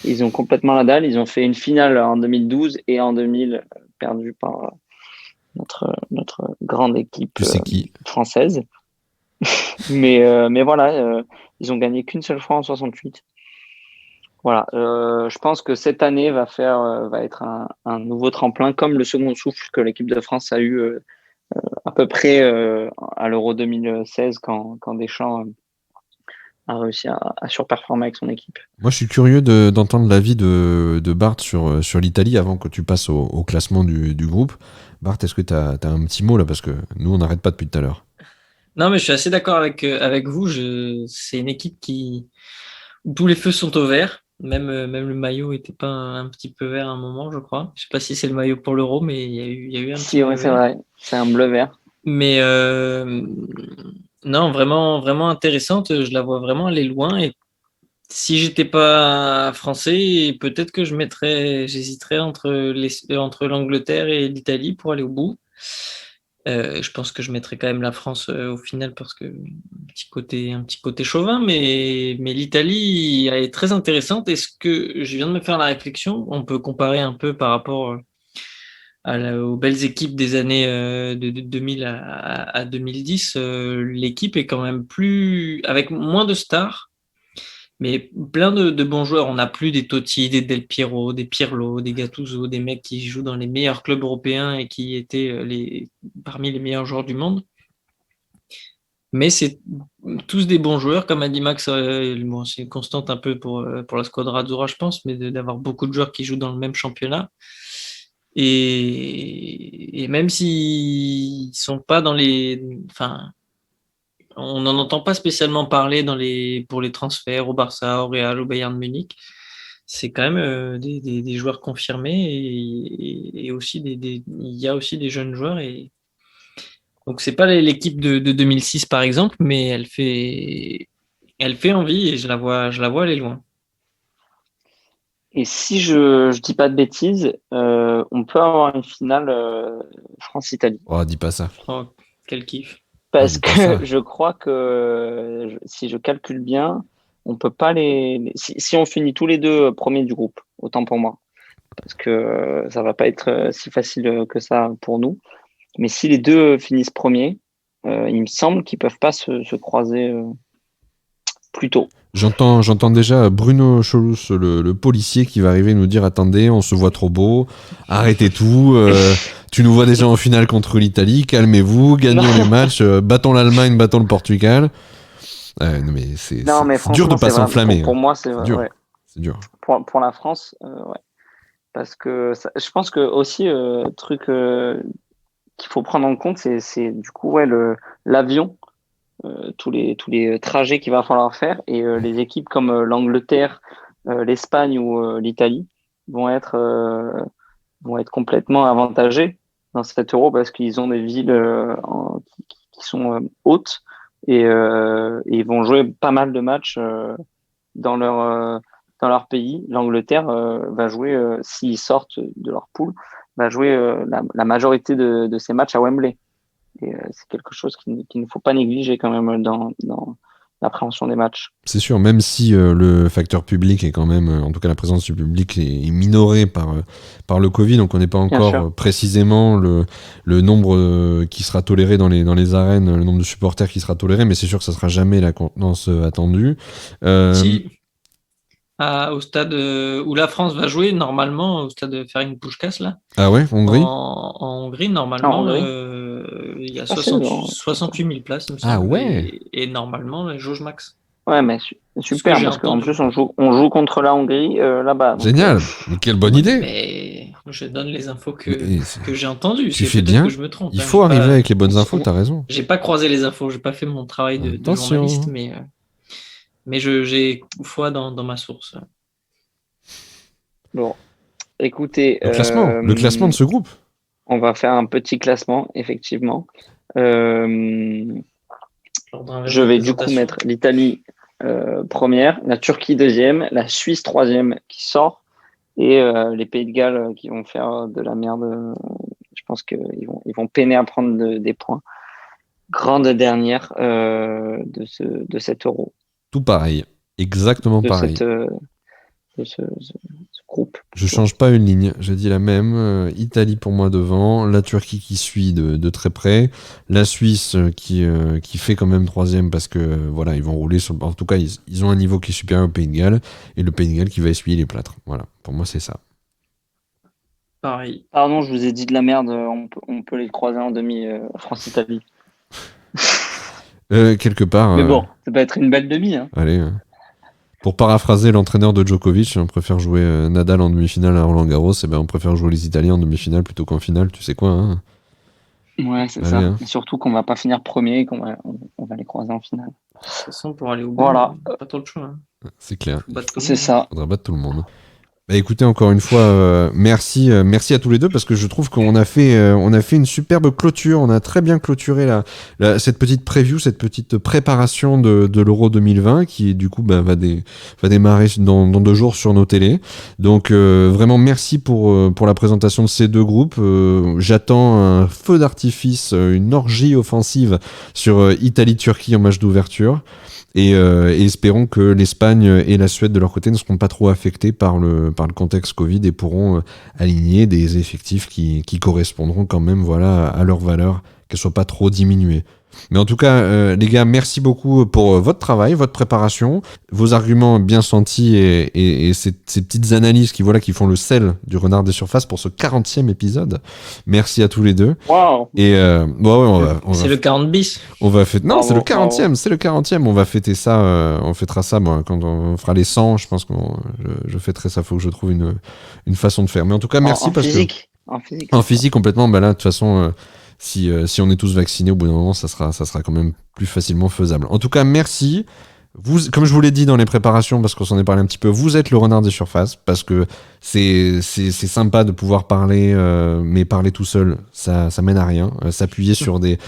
Ils ont complètement la dalle. Ils ont fait une finale en 2012 et en 2000 perdue par notre grande équipe française. mais voilà, ils ont gagné qu'une seule fois en 68. Voilà, je pense que cette année va être un nouveau tremplin, comme le second souffle que l'équipe de France a eu à peu près à l'Euro 2016 quand Deschamps a réussi à surperformer avec son équipe. Moi, je suis curieux d'entendre l'avis de Bart sur l'Italie avant que tu passes au classement du groupe. Bart, est-ce que tu as un petit mot là? Parce que nous, on n'arrête pas depuis tout à l'heure. Non, mais je suis assez d'accord avec vous. C'est une équipe où tous les feux sont au vert. Même le maillot était pas un petit peu vert à un moment, je crois. Je sais pas si c'est le maillot pour l'Euro, mais il y a eu un petit Si, peu oui, c'est vert. vrai, c'est un bleu vert. Mais non, vraiment, vraiment intéressante. Je la vois vraiment aller loin. Et si j'étais pas français, peut-être que j'hésiterais entre l'Angleterre et l'Italie pour aller au bout. Je pense que je mettrais quand même la France au final parce que un petit côté chauvin, mais l'Italie elle est très intéressante. Est-ce que je viens de me faire la réflexion? On peut comparer un peu par rapport aux belles équipes des années de 2000 à 2010. L'équipe est quand même avec moins de stars, mais plein de bons joueurs. On n'a plus des Totti, des Del Piero, des Pirlo, des Gattuso, des mecs qui jouent dans les meilleurs clubs européens et qui étaient parmi les meilleurs joueurs du monde. Mais c'est tous des bons joueurs, comme a dit Max. Bon, c'est une constante un peu pour la squadra Azzurra, je pense, mais d'avoir beaucoup de joueurs qui jouent dans le même championnat. Et même s'ils sont pas dans les, enfin, on n'en entend pas spécialement parler pour les transferts au Barça, au Real, au Bayern de Munich. C'est quand même des joueurs confirmés et aussi il y a aussi des jeunes joueurs. Donc, c'est pas l'équipe de 2006, par exemple, mais elle fait envie et je la vois aller loin. Et si je dis pas de bêtises, on peut avoir une finale France-Italie. Oh, dis pas ça. Oh, quel kiff. Oh, Parce dis pas ça. que je crois que si je calcule bien, on peut pas si on finit tous les deux premiers du groupe, autant pour moi. Parce que ça va pas être si facile que ça pour nous. Mais si les deux finissent premiers, il me semble qu'ils peuvent pas se croiser plus tôt. J'entends déjà Bruno Cholus, le policier, qui va arriver nous dire attendez, on se voit trop beau, arrêtez tout, tu nous vois déjà en finale contre l'Italie, calmez-vous, gagnons les matchs, battons l'Allemagne, battons le Portugal. Non mais Non, mais c'est dur de franchement, pas c'est vrai. s'enflammer. Pour Hein. moi, c'est C'est vrai. dur. Ouais. C'est dur. Pour la France, ouais. Parce que je pense que aussi, truc qu'il faut prendre en compte, c'est du coup ouais, l'avion, tous les trajets qu'il va falloir faire. Et les équipes comme l'Angleterre, l'Espagne ou l'Italie vont être, euh, vont être complètement avantagées dans cet euro parce qu'ils ont des villes qui sont hautes et ils vont jouer pas mal de matchs dans dans leur pays. L'Angleterre va jouer, s'ils sortent de leur poule, va jouer la majorité de ces matchs à Wembley. Et c'est quelque chose qu'il ne faut pas négliger quand même dans l'appréhension des matchs. C'est sûr, même si le facteur public est quand même, en tout cas la présence du public est minorée par le Covid, donc on n'est pas Bien encore sûr. précisément le nombre qui sera toléré dans les arènes, le nombre de supporters qui sera toléré, mais c'est sûr que ça sera jamais la contenance attendue. Si, au stade où la France va jouer, normalement, au stade de Ferencváros, là, Ah ouais, Hongrie? en Hongrie, En normalement, Hongrie, il y a c'est assez bon. 68 000 places, il me Ah semble, ouais, et normalement, la jauge max. Ouais, mais Ce que super, j'ai parce qu'en entendu. plus, on joue contre la Hongrie là-bas. Donc, génial, mais quelle bonne Oui, idée. mais je donne les infos Mais que j'ai entendues. tu C'est fais peut-être que bien, je me trompe. il Hein. faut arriver avec les bonnes infos, t'as raison. J'ai pas croisé les infos, j'ai pas fait mon travail de journaliste, Attention. mais j'ai foi dans ma source. bon, écoutez, Le classement de ce groupe. on va faire un petit classement, effectivement. Euh, L'ordre inverse je de vais du coup présentation. mettre l'Italie première, la Turquie deuxième, la Suisse troisième qui sort et les Pays de Galles qui vont faire de la merde. Je pense ils vont peiner à prendre des points. Grande dernière de cet euro, Tout pareil, exactement de pareil. cette ce groupe. Je change pas une ligne, j'ai dit la même. Italie pour moi devant, la Turquie qui suit de très près, la Suisse qui fait quand même troisième parce que voilà, ils vont rouler sur. En tout cas, ils ont un niveau qui est supérieur au Pays de Galles et le Pays de Galles qui va essuyer les plâtres. Voilà, pour moi c'est ça. Pareil. Pardon, je vous ai dit de la merde. On peut les croiser en demi France-Italie. Quelque part. Mais bon, ça peut être une belle demi. Hein. Allez. Pour paraphraser l'entraîneur de Djokovic, on préfère jouer Nadal en demi-finale à Roland-Garros, et ben on préfère jouer les Italiens en demi-finale plutôt qu'en finale, tu sais quoi, hein. Ouais, c'est Allez, ça. hein. Et surtout qu'on va pas finir premier et on va les croiser en finale. De toute façon, pour aller au bout, Voilà. pas trop de choix. Hein. C'est clair. Faut battre tout le C'est monde. ça. Faudra battre tout le monde. Bah écoutez, encore une fois, merci à tous les deux parce que je trouve qu'on a fait une superbe clôture. On a très bien clôturé cette petite preview, cette petite préparation de l'Euro 2020 qui du coup va démarrer dans 2 jours sur nos télés. Donc vraiment merci pour la présentation de ces 2 groupes. J'attends un feu d'artifice, une orgie offensive sur Italie-Turquie en match d'ouverture. Et espérons que l'Espagne et la Suède de leur côté ne seront pas trop affectés par le contexte Covid et pourront aligner des effectifs qui correspondront quand même à leur valeur, qu'elles soient pas trop diminuées. Mais en tout cas, les gars, merci beaucoup pour votre travail, votre préparation, vos arguments bien sentis et ces petites analyses qui font le sel du Renard des Surfaces pour ce 40e épisode. Merci à tous les deux. Waouh. Et C'est le 40 bis. on va fêter. Non, Bravo, c'est le 40e, bravo. c'est le 40e. On va fêter ça, on fêtera ça quand on fera les 100, je pense que je fêterai ça, faut que je trouve une façon de faire. Mais en tout cas, merci En parce physique. que en physique complètement, bah là de toute façon si on est tous vaccinés au bout d'un moment, ça sera quand même plus facilement faisable. En tout cas, merci. Vous, comme je vous l'ai dit dans les préparations, parce qu'on s'en est parlé un petit peu, vous êtes le renard des surfaces, parce que c'est sympa de pouvoir parler, mais parler tout seul, ça mène à rien. S'appuyer sur des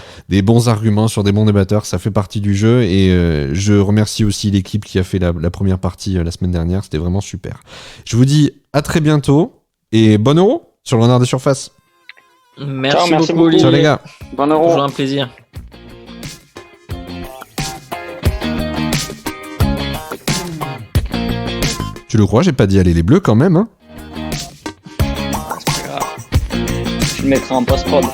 bons arguments, sur des bons débatteurs, ça fait partie du jeu. Et je remercie aussi l'équipe qui a fait la première partie la semaine dernière, c'était vraiment super. Je vous dis à très bientôt et bon Euro sur le renard des surfaces. Merci, merci beaucoup, beaucoup. Olivier. Ciao les gars. Bon euro. Toujours un plaisir. Tu le crois, j'ai pas dit aller les bleus quand même, hein. Je le mettrai en post-prod.